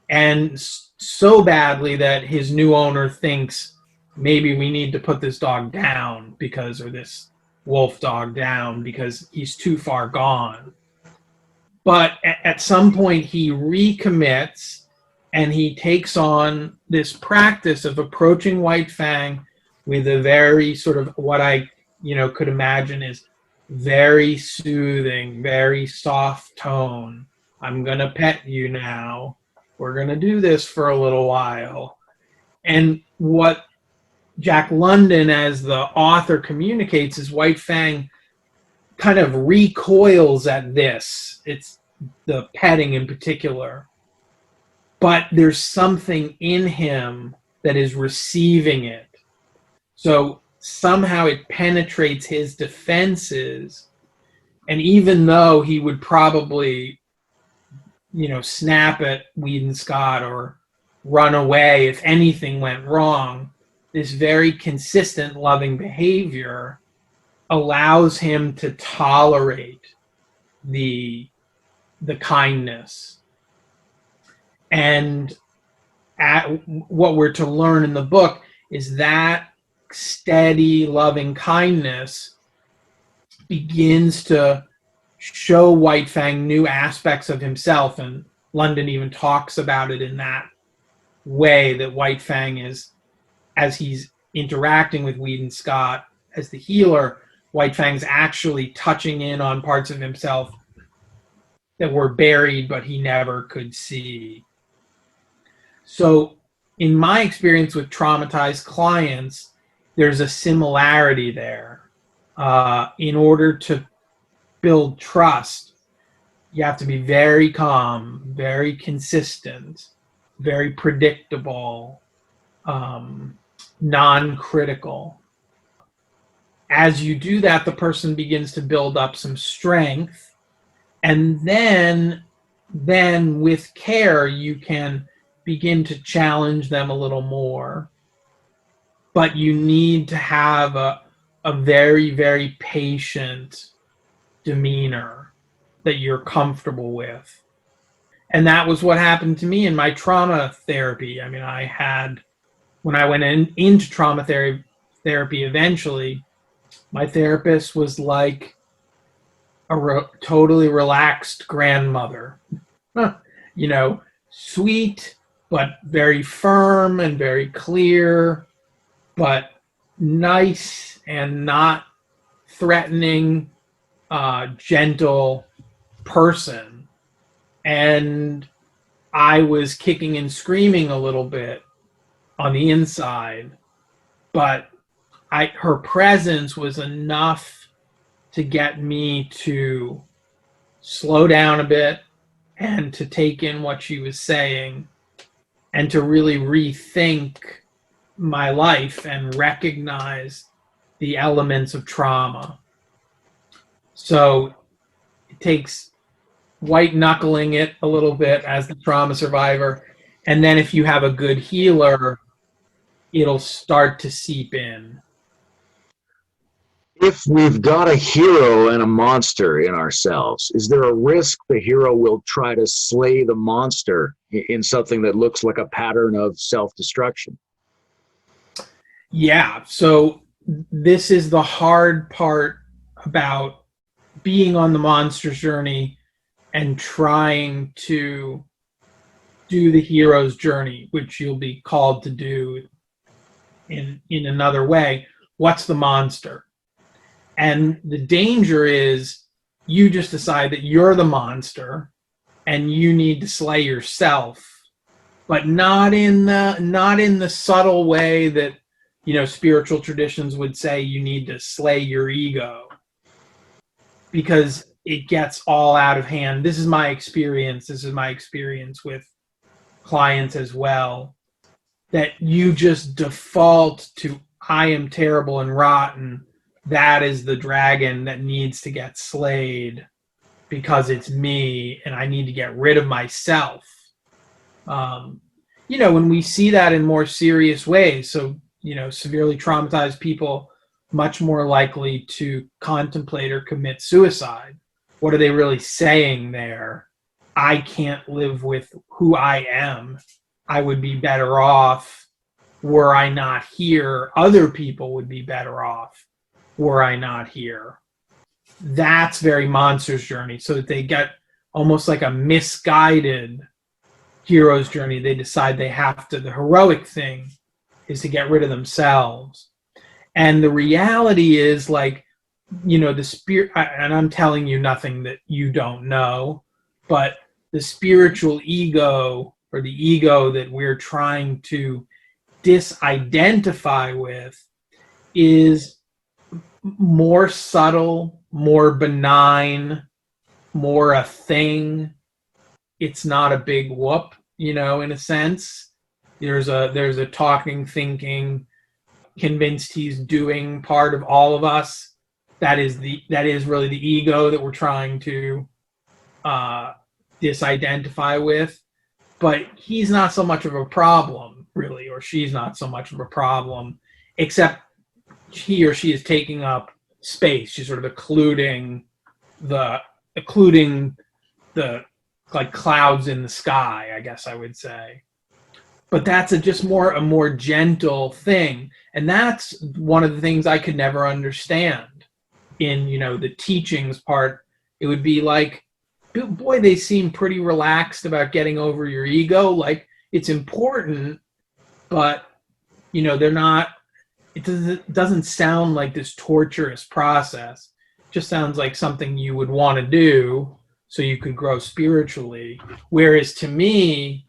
and so badly that his new owner thinks maybe we need to put this dog down because, or this wolf dog down because he's too far gone. But at some point he recommits and he takes on this practice of approaching White Fang with a very sort of what I, could imagine is very soothing, very soft tone. I'm going to pet you now. We're going to do this for a little while. And what Jack London as the author communicates is White Fang kind of recoils at this. It's the petting in particular. But there's something in him that is receiving it. So somehow it penetrates his defenses. And even though he would probably, snap at Weedon Scott or run away if anything went wrong, this very consistent loving behavior allows him to tolerate the kindness. And what we're to learn in the book is that steady loving kindness begins to show White Fang new aspects of himself, and London even talks about it in that way, that White Fang is, as he's interacting with Weedon Scott as the healer, White Fang's actually touching in on parts of himself that were buried but he never could see. So in my experience with traumatized clients, there's a similarity there. In order to build trust, you have to be very calm, very consistent, very predictable, non-critical. As you do that, the person begins to build up some strength, and then with care, you can begin to challenge them a little more. But you need to have a very, very patient demeanor that you're comfortable with. And that was what happened to me in my trauma therapy. I mean, when I went into trauma therapy eventually, my therapist was like a totally relaxed grandmother. Sweet, but very firm and very clear, but nice and not threatening, gentle person. And I was kicking and screaming a little bit on the inside, but her presence was enough to get me to slow down a bit and to take in what she was saying and to really rethink my life and recognize the elements of trauma. So it takes white knuckling it a little bit as the trauma survivor, and then if you have a good healer, it'll start to seep in. If we've got a hero and a monster in ourselves, is there a risk the hero will try to slay the monster in something that looks like a pattern of self-destruction? Yeah, so this is the hard part about being on the monster's journey and trying to do the hero's journey, which you'll be called to do in another way. What's the monster? And the danger is you just decide that you're the monster and you need to slay yourself, but not in the subtle way that, spiritual traditions would say you need to slay your ego, because it gets all out of hand. This is my experience. This is my experience with clients as well, that you just default to, I am terrible and rotten. That is the dragon that needs to get slayed because it's me and I need to get rid of myself. When we see that in more serious ways, so, severely traumatized people much more likely to contemplate or commit suicide. What are they really saying there? I can't live with who I am. I would be better off were I not here. Other people would be better off were I not here. That's very Monster's journey. So that they get almost like a misguided hero's journey. They decide they have to, the heroic thing is to get rid of themselves. And the reality is, like, you know, the spirit, and I'm telling you nothing that you don't know, but the spiritual ego, or the ego that we're trying to disidentify with, is more subtle, more benign, more a thing. It's not a big whoop, you know, in a sense. There's a talking, thinking, convinced he's doing part of all of us. That is really the ego that we're trying to disidentify with. But he's not so much of a problem, really, or she's not so much of a problem, except he or she is taking up space. She's sort of occluding the like clouds in the sky, I guess I would say. But that's a more gentle thing, and that's one of the things I could never understand in, you know, the teachings part. It would be like, boy, they seem pretty relaxed about getting over your ego. Like, it's important, but, you know, they're not. It doesn't sound like this torturous process. It just sounds like something you would want to do so you could grow spiritually. Whereas to me,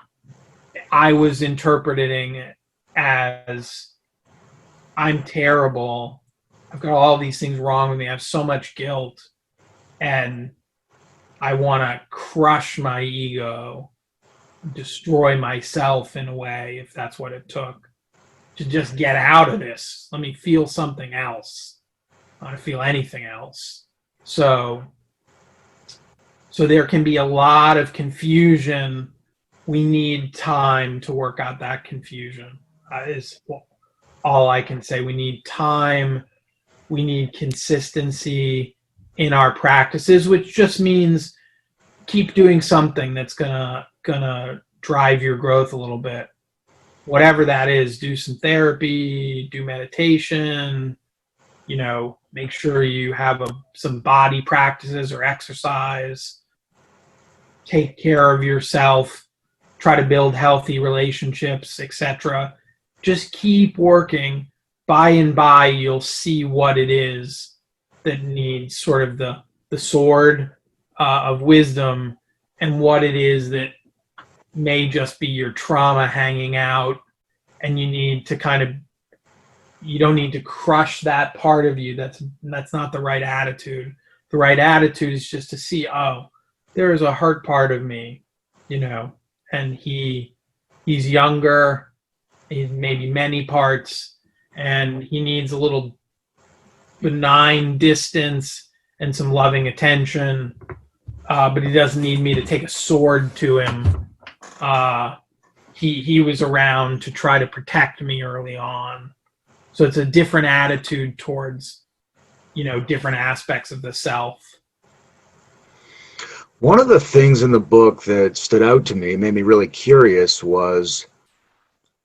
I was interpreting it as, I'm terrible. I've got all these things wrong with me. I have so much guilt, and I want to crush my ego, destroy myself in a way, if that's what it took, to just get out of this. Let me feel something else. I don't feel anything else. So there can be a lot of confusion. We need time to work out that confusion. Is all I can say. We need time. We need consistency in our practices, which just means keep doing something that's gonna drive your growth a little bit. Whatever that is, do some therapy, do meditation, you know, make sure you have some body practices or exercise, take care of yourself, try to build healthy relationships, etc. Just keep working. By and by, you'll see what it is that needs sort of the sword of wisdom, and what it is that may just be your trauma hanging out, and you need to you don't need to crush that part of you. That's not the right attitude. The right attitude is just to see, oh, there is a hurt part of me, you know, and he's younger, he's maybe many parts, and he needs a little benign distance and some loving attention, but he doesn't need me to take a sword to him. He was around to try to protect me early on. So it's a different attitude towards, you know, different aspects of the self. One of the things in the book that stood out to me, made me really curious, was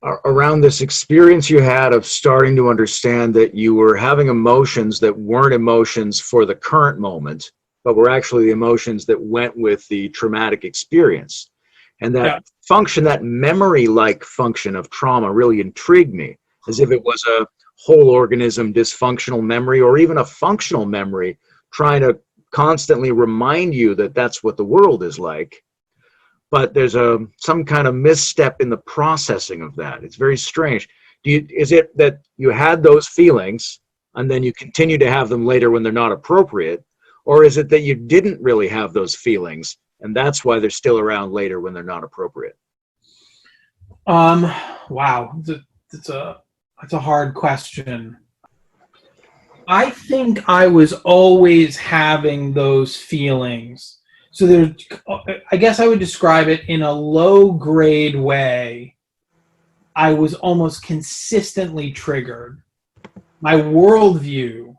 around this experience you had of starting to understand that you were having emotions that weren't emotions for the current moment, but were actually the emotions that went with the traumatic experience. And that function, that memory-like function of trauma, really intrigued me, as if it was a whole organism dysfunctional memory, or even a functional memory trying to constantly remind you that that's what the world is like. But there's some kind of misstep in the processing of that. It's very strange. Is it that you had those feelings and then you continue to have them later when they're not appropriate? Or is it that you didn't really have those feelings and that's why they're still around later when they're not appropriate? Wow. It's a hard question. I think I was always having those feelings. So I guess I would describe it in a low grade way. I was almost consistently triggered. My worldview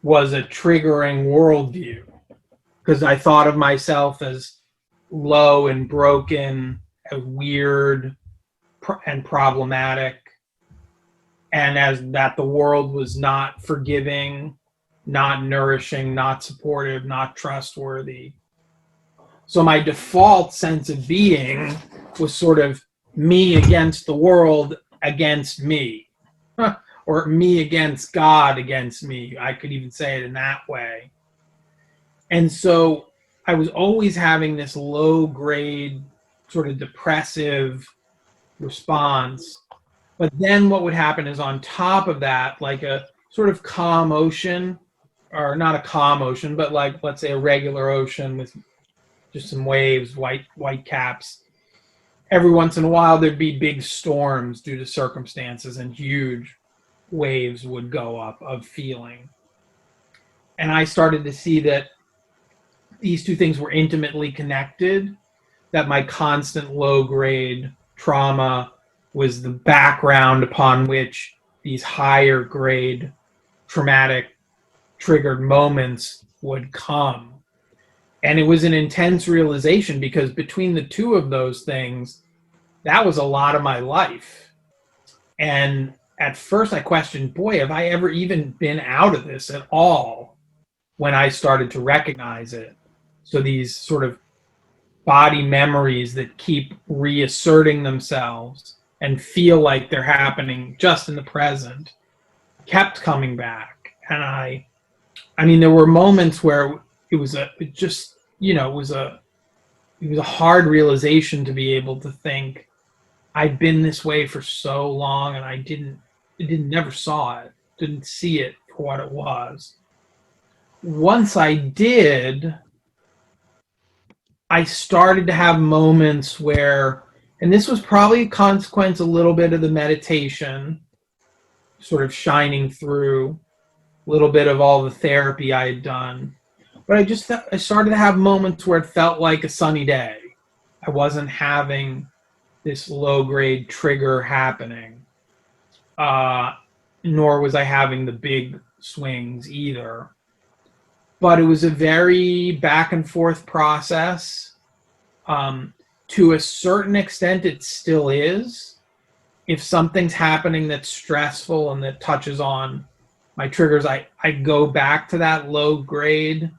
was a triggering worldview, because I thought of myself as low and broken, weird and problematic, and as that the world was not forgiving, not nourishing, not supportive, not trustworthy. So my default sense of being was sort of me against the world against me, or me against God against me. I could even say it in that way. And so I was always having this low grade, sort of depressive response. But then what would happen is on top of that, like a sort of calm ocean, or not a calm ocean, but like, let's say a regular ocean with just some waves, white caps. Every once in a while, there'd be big storms due to circumstances, and huge waves would go up of feeling. And I started to see that these two things were intimately connected, that my constant low-grade trauma was the background upon which these higher-grade traumatic triggered moments would come. And it was an intense realization, because between the two of those things, that was a lot of my life. And at first I questioned, boy, have I ever even been out of this at all, when I started to recognize it. So these sort of body memories that keep reasserting themselves and feel like they're happening just in the present kept coming back. And I mean, there were moments where it was a hard realization to be able to think, I'd been this way for so long, and I never saw it, didn't see it for what it was. Once I did, I started to have moments where, and this was probably a consequence a little bit of the meditation sort of shining through, a little bit of all the therapy I had done. But I started to have moments where it felt like a sunny day. I wasn't having this low-grade trigger happening, nor was I having the big swings either. But it was a very back and forth process. To a certain extent, it still is. If something's happening that's stressful and that touches on my triggers, I go back to that low-grade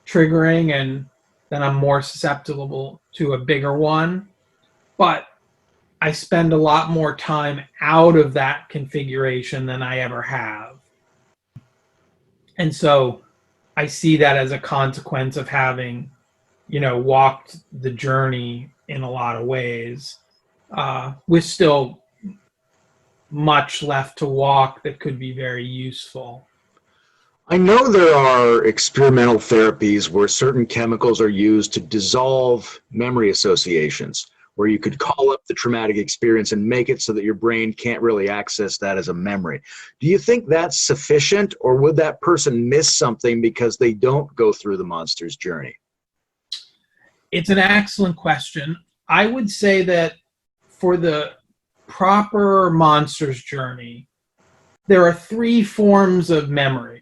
triggering, and then I'm more susceptible to a bigger one. But I spend a lot more time out of that configuration than I ever have. And so I see that as a consequence of having, walked the journey in a lot of ways, with still much left to walk that could be very useful. I know there are experimental therapies where certain chemicals are used to dissolve memory associations, where you could call up the traumatic experience and make it so that your brain can't really access that as a memory. Do you think that's sufficient, or would that person miss something because they don't go through the monster's journey? It's an excellent question. I would say that for the proper monster's journey, there are three forms of memory.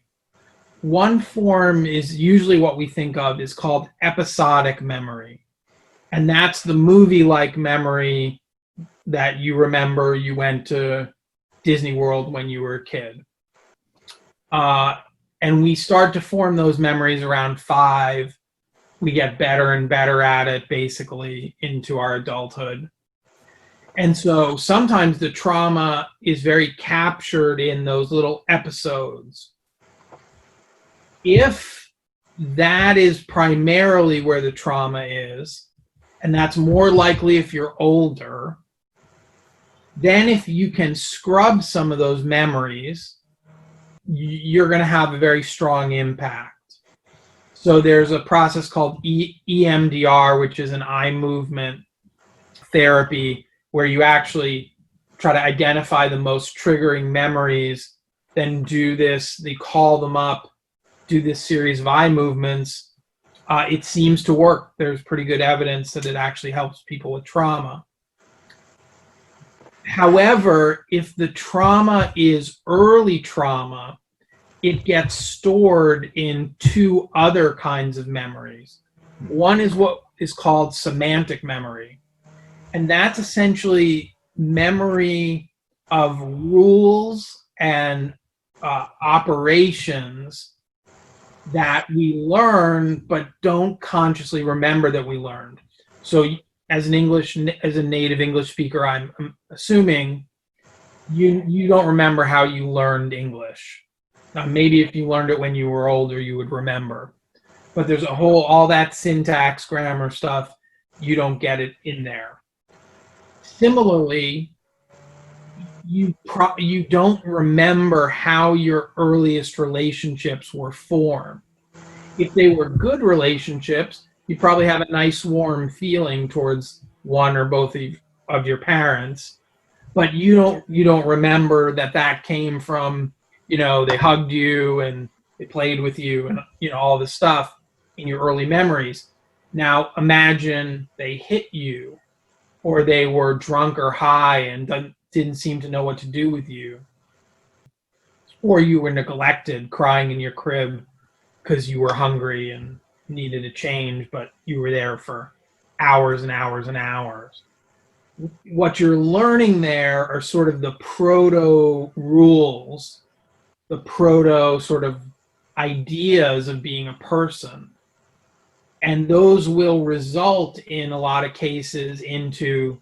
One form is usually what we think of is called episodic memory. And that's the movie-like memory that you remember you went to Disney World when you were a kid. And we start to form those memories around 5. We get better and better at it, basically, into our adulthood. And so sometimes the trauma is very captured in those little episodes. If that is primarily where the trauma is, and that's more likely if you're older, then if you can scrub some of those memories, you're going to have a very strong impact. So there's a process called Emdr, which is an eye movement therapy, where you actually try to identify the most triggering memories, then do this, they call them up, do this series of eye movements. It seems to work. There's pretty good evidence that it actually helps people with trauma. However, if the trauma is early trauma, it gets stored in 2 other kinds of memories. One is what is called semantic memory. And that's essentially memory of rules and operations that we learn but don't consciously remember that we learned. So as a native English speaker, I'm assuming you don't remember how you learned English. Now, maybe if you learned it when you were older, you would remember. But there's all that syntax, grammar stuff, you don't get it in there. Similarly, you don't remember how your earliest relationships were formed. If they were good relationships, you probably have a nice warm feeling towards one or both of your parents, but you don't remember that came from, they hugged you and they played with you and all this stuff in your early memories. Now imagine they hit you, or they were drunk or high and didn't seem to know what to do with you, or you were neglected, crying in your crib because you were hungry and needed a change, but you were there for hours and hours and hours. What you're learning there are sort of the proto rules, the proto sort of ideas of being a person. And those will result in a lot of cases into,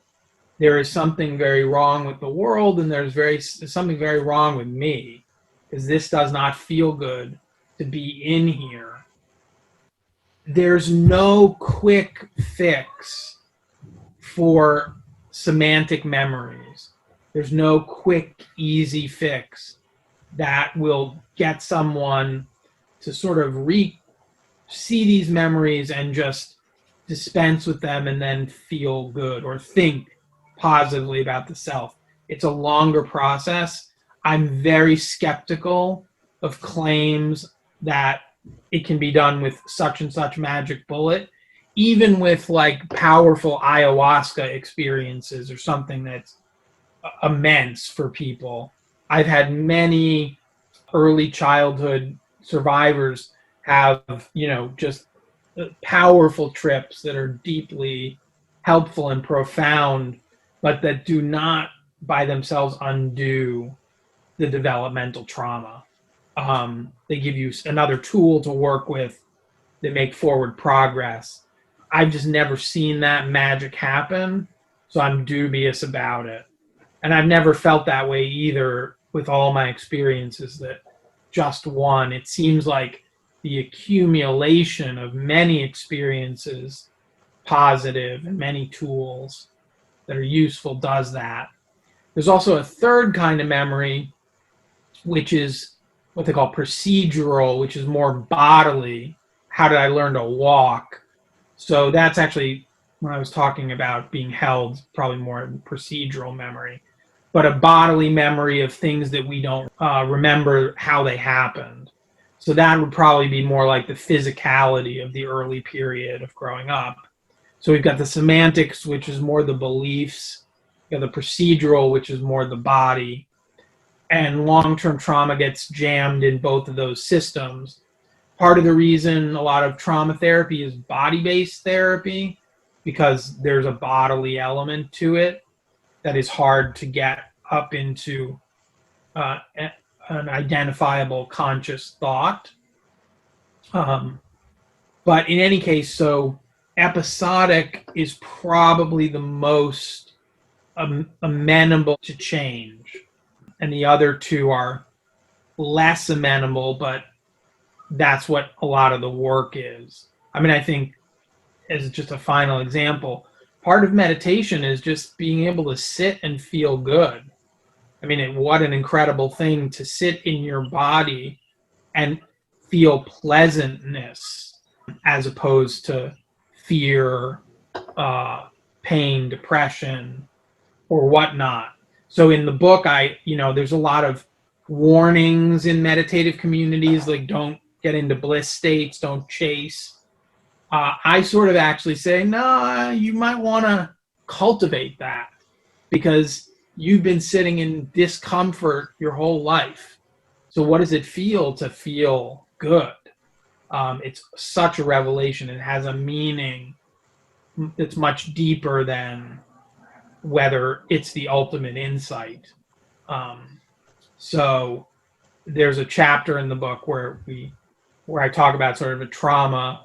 there is something very wrong with the world, and there's something very wrong with me, because this does not feel good to be in here. There's no quick fix for semantic memories. There's no quick, easy fix that will get someone to sort of see these memories and just dispense with them and then feel good or think positively about the self. It's a longer process. I'm very skeptical of claims that it can be done with such and such magic bullet, even with like powerful ayahuasca experiences or something that's immense for people. I've had many early childhood survivors have, just powerful trips that are deeply helpful and profound, but that do not by themselves undo the developmental trauma. They give you another tool to work with that make forward progress. I've just never seen that magic happen, so I'm dubious about it. And I've never felt that way either with all my experiences, that just one. It seems like the accumulation of many experiences, positive, and many tools that are useful does that. There's also a third kind of memory, which is what they call procedural, which is more bodily. How did I learn to walk? So that's actually, when I was talking about being held, probably more procedural memory, but a bodily memory of things that we don't remember how they happened. So that would probably be more like the physicality of the early period of growing up. So we've got the semantics, which is more the beliefs, the procedural, which is more the body, and long-term trauma gets jammed in both of those systems. Part of the reason a lot of trauma therapy is body-based therapy, because there's a bodily element to it that is hard to get up into an identifiable conscious thought. But in any case, so episodic is probably the most amenable to change, and the other two are less amenable, but that's what a lot of the work is. I mean, I think, as just a final example, part of meditation is just being able to sit and feel good. I mean, what an incredible thing to sit in your body and feel pleasantness as opposed to fear, pain, depression, or whatnot. So in the book, there's a lot of warnings in meditative communities, like don't get into bliss states, don't chase. I sort of actually say, no, you might want to cultivate that, because you've been sitting in discomfort your whole life. So what does it feel to feel good? It's such a revelation. It has a meaning that's much deeper than whether it's the ultimate insight. So there's a chapter in the book where I talk about sort of a trauma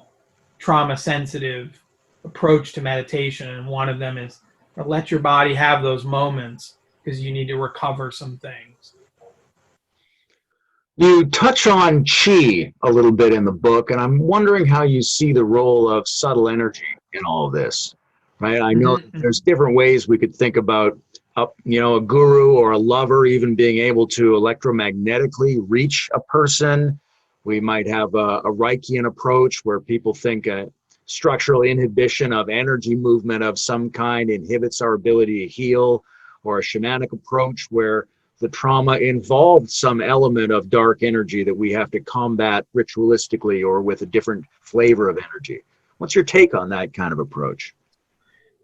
sensitive approach to meditation, and one of them is let your body have those moments because you need to recover some things. You touch on chi a little bit in the book, and I'm wondering how you see the role of subtle energy in all of this, right? I know that there's different ways we could think about, a guru or a lover even being able to electromagnetically reach a person. We might have a Reichian approach where people think a structural inhibition of energy movement of some kind inhibits our ability to heal, or a shamanic approach where the trauma involved some element of dark energy that we have to combat ritualistically or with a different flavor of energy. What's your take on that kind of approach?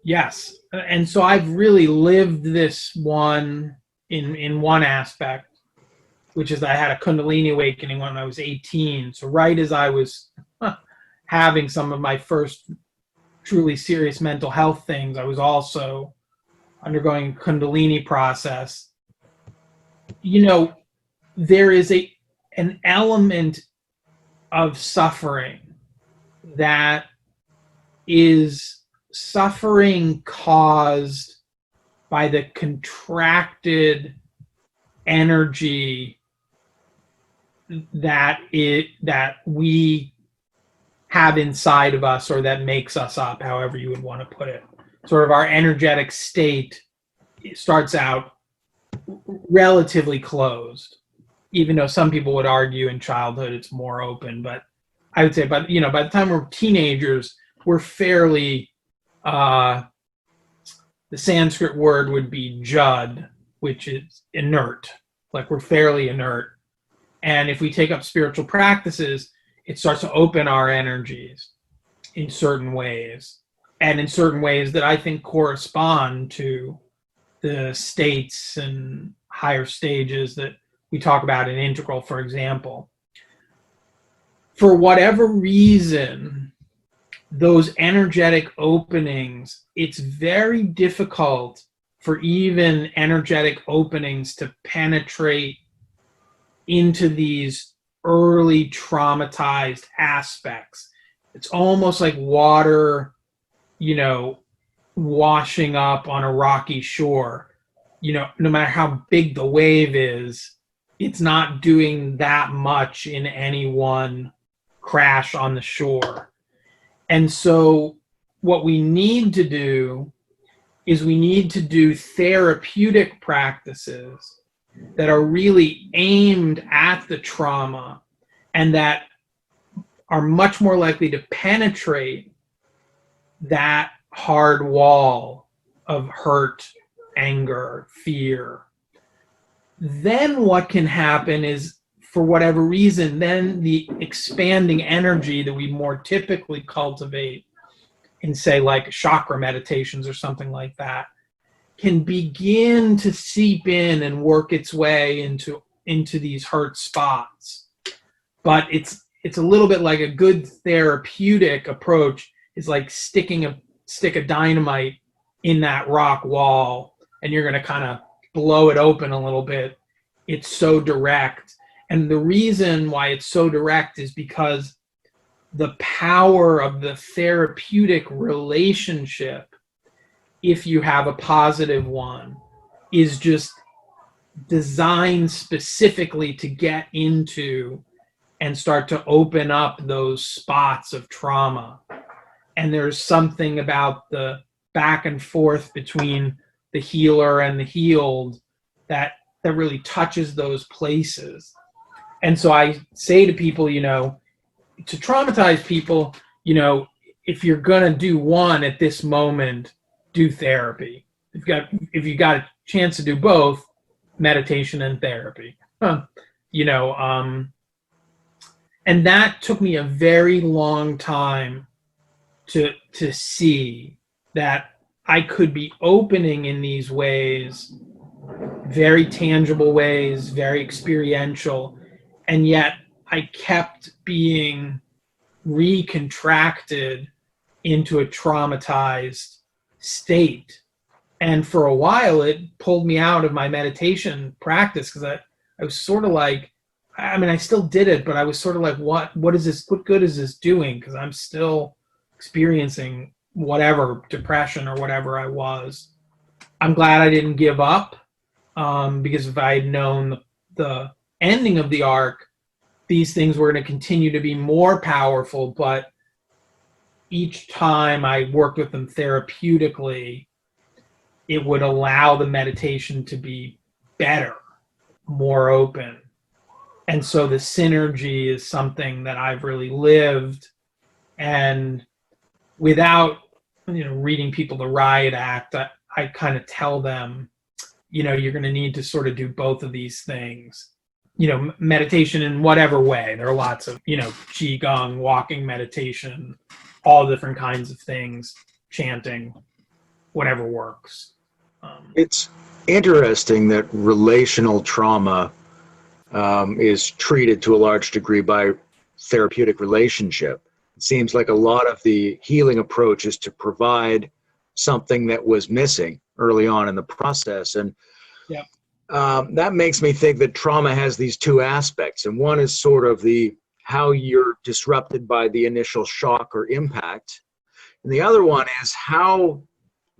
Yes. And so I've really lived this one in one aspect, which is I had a Kundalini Awakening when I was 18. So right as I was having some of my first truly serious mental health things, I was also undergoing a Kundalini process. There is an element of suffering that is suffering caused by the contracted energy that we have inside of us, or that makes us up, however you would want to put it. Sort of our energetic state starts out relatively closed, even though some people would argue in childhood it's more open. But I would say, by the time we're teenagers, we're fairly, the Sanskrit word would be jud, which is inert. Like, we're fairly inert. And if we take up spiritual practices, it starts to open our energies in certain ways, and in certain ways that I think correspond to the states and higher stages that we talk about in Integral, for example. For whatever reason, those energetic openings, it's very difficult for even energetic openings to penetrate into these early traumatized aspects. It's almost like water, washing up on a rocky shore. No matter how big the wave is, it's not doing that much in any one crash on the shore. And so what we need to do is we need to do therapeutic practices that are really aimed at the trauma and that are much more likely to penetrate that hard wall of hurt, anger, fear. Then what can happen is, for whatever reason, then the expanding energy that we more typically cultivate in, say, like chakra meditations or something like that, can begin to seep in and work its way into these hurt spots. But it's a little bit like a good therapeutic approach is like sticking a stick of dynamite in that rock wall, and you're going to kind of blow it open a little bit. It's so direct. And the reason why it's so direct is because the power of the therapeutic relationship, if you have a positive one, is just designed specifically to get into and start to open up those spots of trauma. And there's something about the back and forth between the healer and the healed that really touches those places. And so I say to people, to traumatize people, if you're going to do one at this moment, do therapy. If you got a chance to do both, meditation and therapy. And that took me a very long time to see that I could be opening in these ways, very tangible ways, very experiential, and yet I kept being recontracted into a traumatized state. And for a while, it pulled me out of my meditation practice, because I was sort of like, I mean, I still did it, but I was sort of like, what is this? What good is this doing? Because I'm still experiencing whatever depression or whatever I was. I'm glad I didn't give up, because if I had known the ending of the arc, these things were going to continue to be more powerful. But each time I worked with them therapeutically, it would allow the meditation to be better, more open. And so the synergy is something that I've really lived. And without, reading people the Riot Act, I kind of tell them, you're going to need to sort of do both of these things. Meditation in whatever way. There are lots of, Qigong, walking meditation, all different kinds of things, chanting, whatever works. It's interesting that relational trauma is treated to a large degree by therapeutic relationship. It seems like a lot of the healing approach is to provide something that was missing early on in the process. And yeah. That makes me think that trauma has these two aspects. And one is sort of how you're disrupted by the initial shock or impact. And the other one is how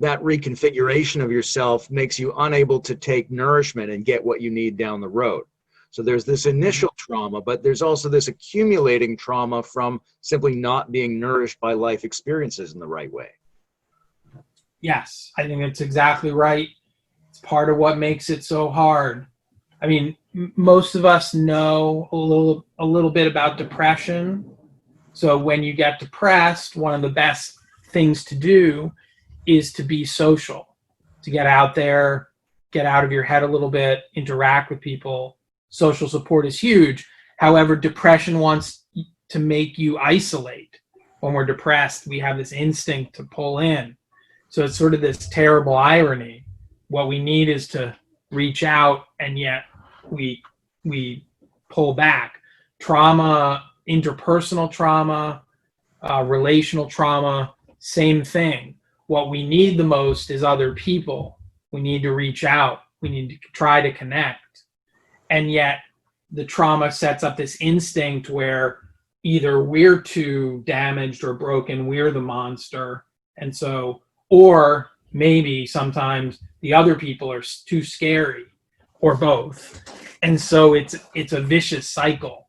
that reconfiguration of yourself makes you unable to take nourishment and get what you need down the road. So there's this initial trauma, but there's also this accumulating trauma from simply not being nourished by life experiences in the right way. Yes, I think that's exactly right. It's part of what makes it so hard. I mean, most of us know a little bit about depression. So when you get depressed, one of the best things to do is to be social, to get out there, get out of your head a little bit, interact with people. Social support is huge. However, depression wants to make you isolate. When we're depressed, we have this instinct to pull in. So it's sort of this terrible irony. What we need is to reach out, and yet we pull back. Trauma, interpersonal trauma, relational trauma, same thing. What we need the most is other people. We need to reach out. We need to try to connect. And yet the trauma sets up this instinct where either we're too damaged or broken, we're the monster. And so, or maybe sometimes the other people are too scary, or both. And so it's a vicious cycle.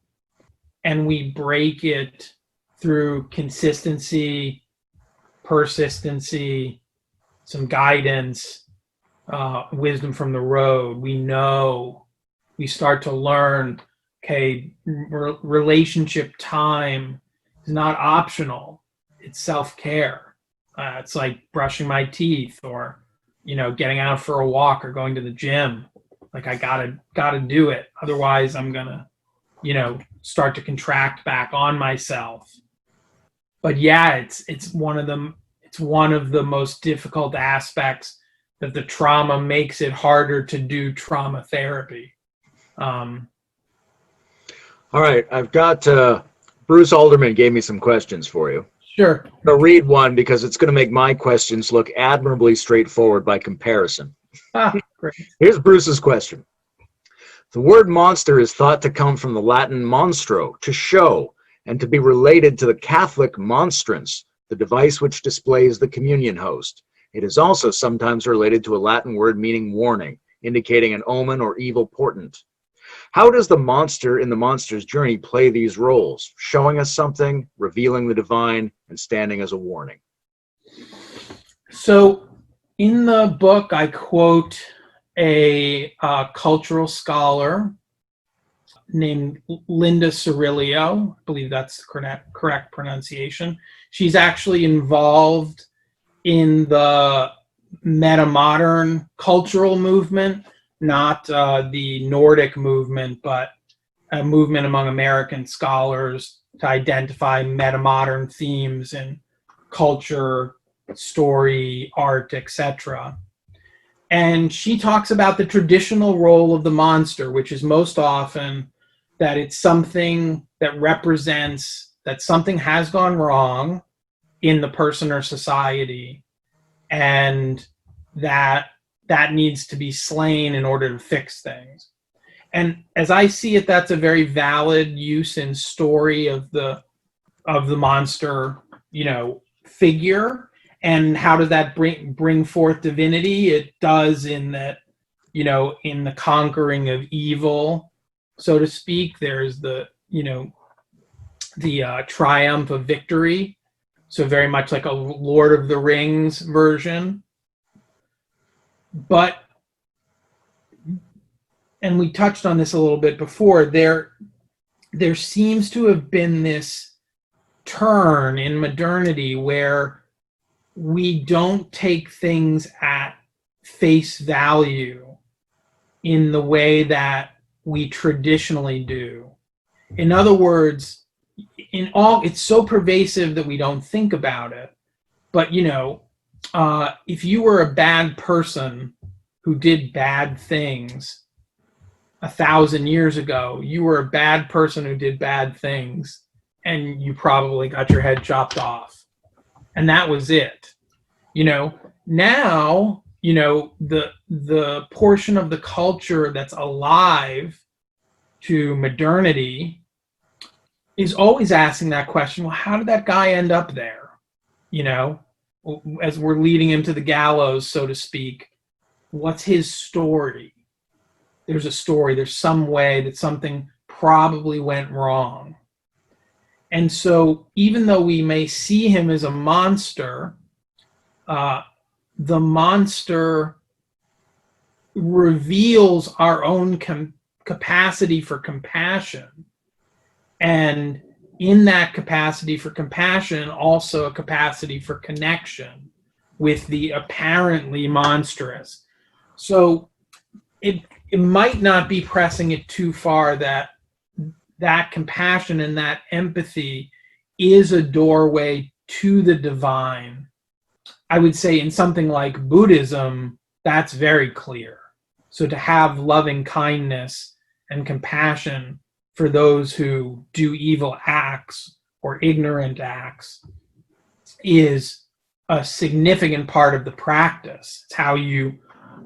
And we break it through consistency, persistency, some guidance, wisdom from the road. We start to learn, okay, relationship time is not optional. It's self-care. It's like brushing my teeth, or, getting out for a walk, or going to the gym. Like, I gotta do it. Otherwise I'm gonna, start to contract back on myself. But yeah, it's one of the most difficult aspects, that the trauma makes it harder to do trauma therapy. All right, I've got Bruce Alderman gave me some questions for you. Sure. I'll read one because it's going to make my questions look admirably straightforward by comparison. Great. Here's Bruce's question. The word monster is thought to come from the Latin monstro, to show, and to be related to the Catholic monstrance, the device which displays the communion host. It is also sometimes related to a Latin word meaning warning, indicating an omen or evil portent. How does the monster in the monster's journey play these roles, showing us something, revealing the divine, and standing as a warning? So in the book, I quote a cultural scholar named Linda Cirilio. I believe that's the correct pronunciation. She's actually involved in the meta-modern cultural movement, not the Nordic movement, but a movement among American scholars to identify meta-modern themes in culture, story, art, etc. And she talks about the traditional role of the monster, which is most often that it's something that represents that something has gone wrong, in the person or society, and that needs to be slain in order to fix things. And as I see it, that's a very valid use in story of the monster, figure. And how does that bring forth divinity? It does, in that, in the conquering of evil, so to speak. There's the triumph of victory. So very much like a Lord of the Rings version. But, and we touched on this a little bit before, there seems to have been this turn in modernity where we don't take things at face value in the way that we traditionally do. In other words, it's so pervasive that we don't think about it. But, if you were a bad person who did bad things 1,000 years ago, you were a bad person who did bad things, and you probably got your head chopped off. And that was it. Now, the portion of the culture that's alive to modernity is always asking that question, well, how did that guy end up there? As we're leading him to the gallows, so to speak, what's his story? There's a story. There's some way that something probably went wrong. And so even though we may see him as a monster, the monster reveals our own capacity for compassion. And in that capacity for compassion, also a capacity for connection with the apparently monstrous. So it might not be pressing it too far that compassion and that empathy is a doorway to the divine. I would say in something like Buddhism, that's very clear. So to have loving kindness and compassion for those who do evil acts or ignorant acts is a significant part of the practice. It's how you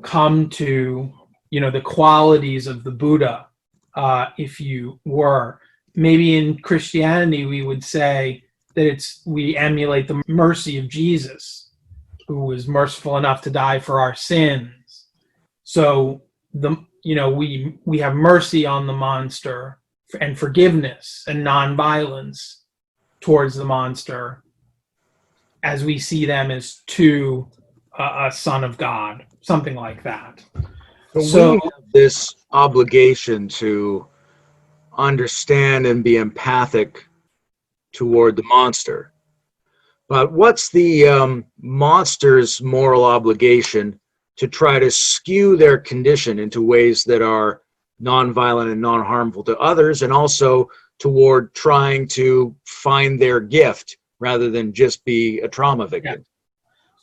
come to, the qualities of the Buddha. If you were, maybe in Christianity, we would say that we emulate the mercy of Jesus, who was merciful enough to die for our sins. So we have mercy on the monster and forgiveness and nonviolence towards the monster, as we see them as a son of God, something like that. So we have this obligation to understand and be empathic toward the monster. But what's the monster's moral obligation to try to skew their condition into ways that are nonviolent and non-harmful to others, and also toward trying to find their gift rather than just be a trauma victim?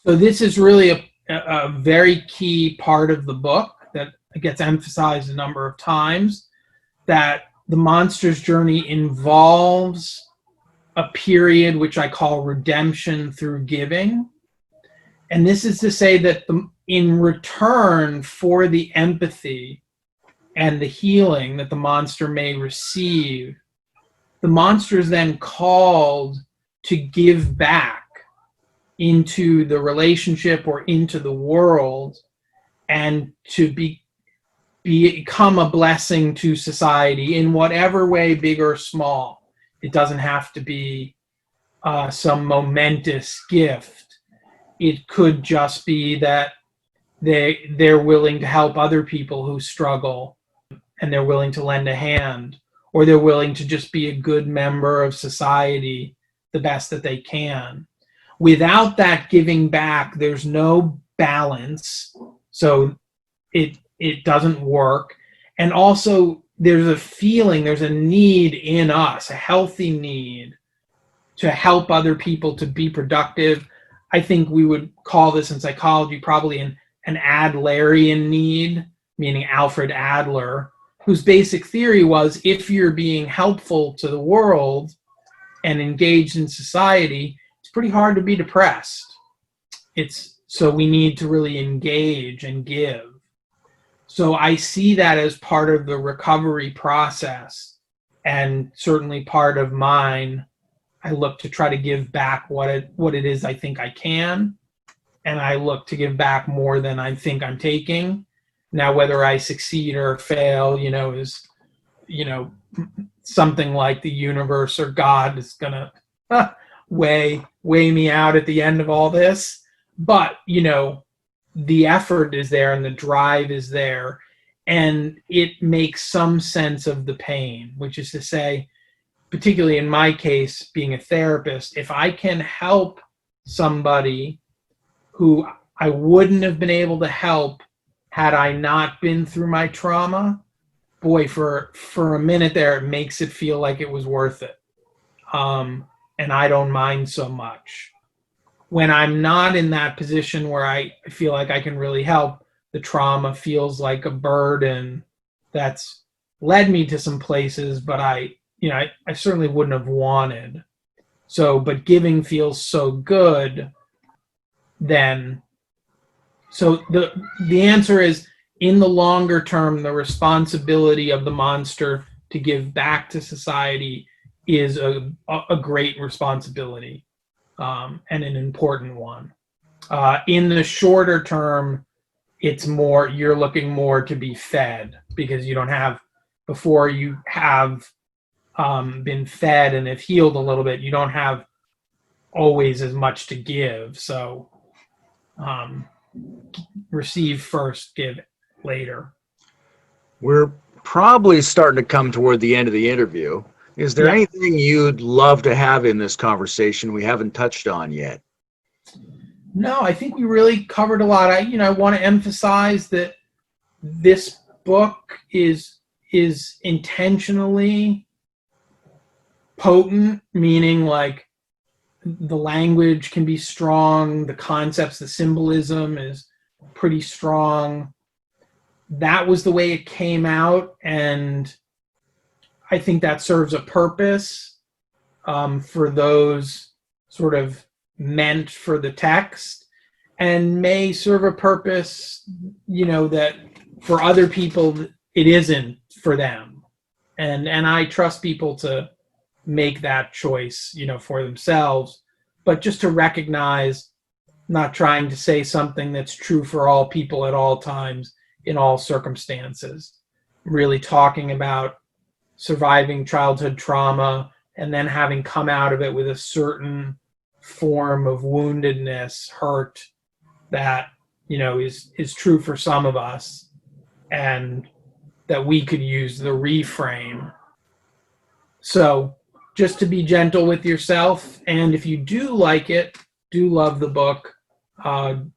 Yeah. So this is really a very key part of the book that gets emphasized a number of times, that the monster's journey involves a period which I call redemption through giving. And this is to say that in return for the empathy and the healing that the monster may receive, the monster is then called to give back into the relationship or into the world, and to become a blessing to society in whatever way, big or small. It doesn't have to be some momentous gift. It could just be that they're willing to help other people who struggle, and they're willing to lend a hand, or they're willing to just be a good member of society the best that they can. Without that giving back, there's no balance, so it doesn't work. And also there's a need in us, a healthy need to help other people to be productive. I think we would call this in psychology probably an Adlerian need, meaning Alfred Adler, whose basic theory was, if you're being helpful to the world and engaged in society, it's pretty hard to be depressed. So we need to really engage and give. So I see that as part of the recovery process, and certainly part of mine. I look to try to give back what it is I think I can, and I look to give back more than I think I'm taking. Now, whether I succeed or fail, is, something like the universe or God is gonna weigh me out at the end of all this. But, the effort is there and the drive is there, and it makes some sense of the pain, which is to say, particularly in my case, being a therapist, if I can help somebody who I wouldn't have been able to help had I not been through my trauma, boy, for a minute there, it makes it feel like it was worth it. And I don't mind so much. When I'm not in that position where I feel like I can really help, the trauma feels like a burden that's led me to some places, but I certainly wouldn't have wanted. So, but giving feels so good, then. So the answer is, in the longer term, the responsibility of the monster to give back to society is a great responsibility, and an important one. In the shorter term, it's more, you're looking more to be fed, because you don't have, before you have been fed and have healed a little bit, you don't have always as much to give. So receive first, give later. We're probably starting to come toward the end of the interview. Is there anything you'd love to have in this conversation we haven't touched on yet? No, I think we really covered a lot. I want to emphasize that this book is intentionally potent, meaning like the language can be strong, the concepts, the symbolism is pretty strong. That was the way it came out, and I think that serves a purpose for those sort of meant for the text, and may serve a purpose, that for other people it isn't for them. And I trust people to make that choice, for themselves, but just to recognize, not trying to say something that's true for all people at all times, in all circumstances. Really talking about surviving childhood trauma and then having come out of it with a certain form of woundedness, hurt, that, is true for some of us, and that we could use the reframe. So just to be gentle with yourself, and if you do like it, do love the book,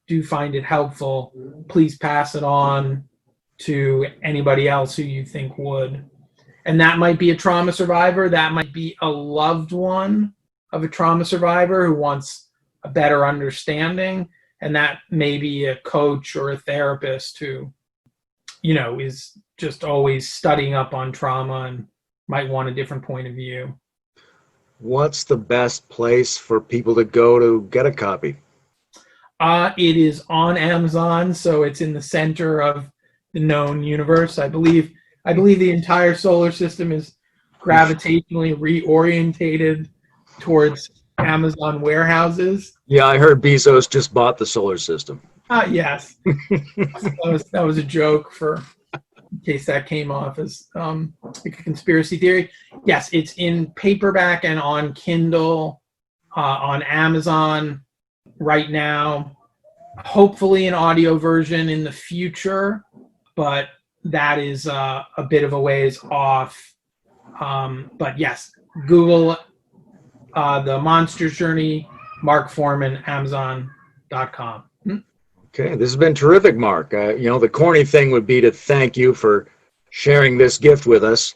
do find it helpful, please pass it on to anybody else who you think would. And that might be a trauma survivor, that might be a loved one of a trauma survivor who wants a better understanding, and that may be a coach or a therapist who, is just always studying up on trauma and might want a different point of view. What's the best place for people to go to get a copy? It is on Amazon, so it's in the center of the known universe. I believe the entire solar system is gravitationally reorientated towards Amazon warehouses. Yeah, I heard Bezos just bought the solar system. Yes. that was a joke, for in case that came off as like a conspiracy theory. Yes, it's in paperback and on Kindle, on Amazon right now. Hopefully an audio version in the future, but that is a bit of a ways off. But yes, Google The Monster's Journey, Mark Forman, Amazon.com. Okay, this has been terrific, Mark. The corny thing would be to thank you for sharing this gift with us.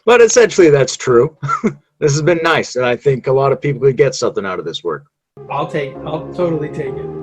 But essentially that's true. This has been nice, and I think a lot of people could get something out of this work. I'll totally take it.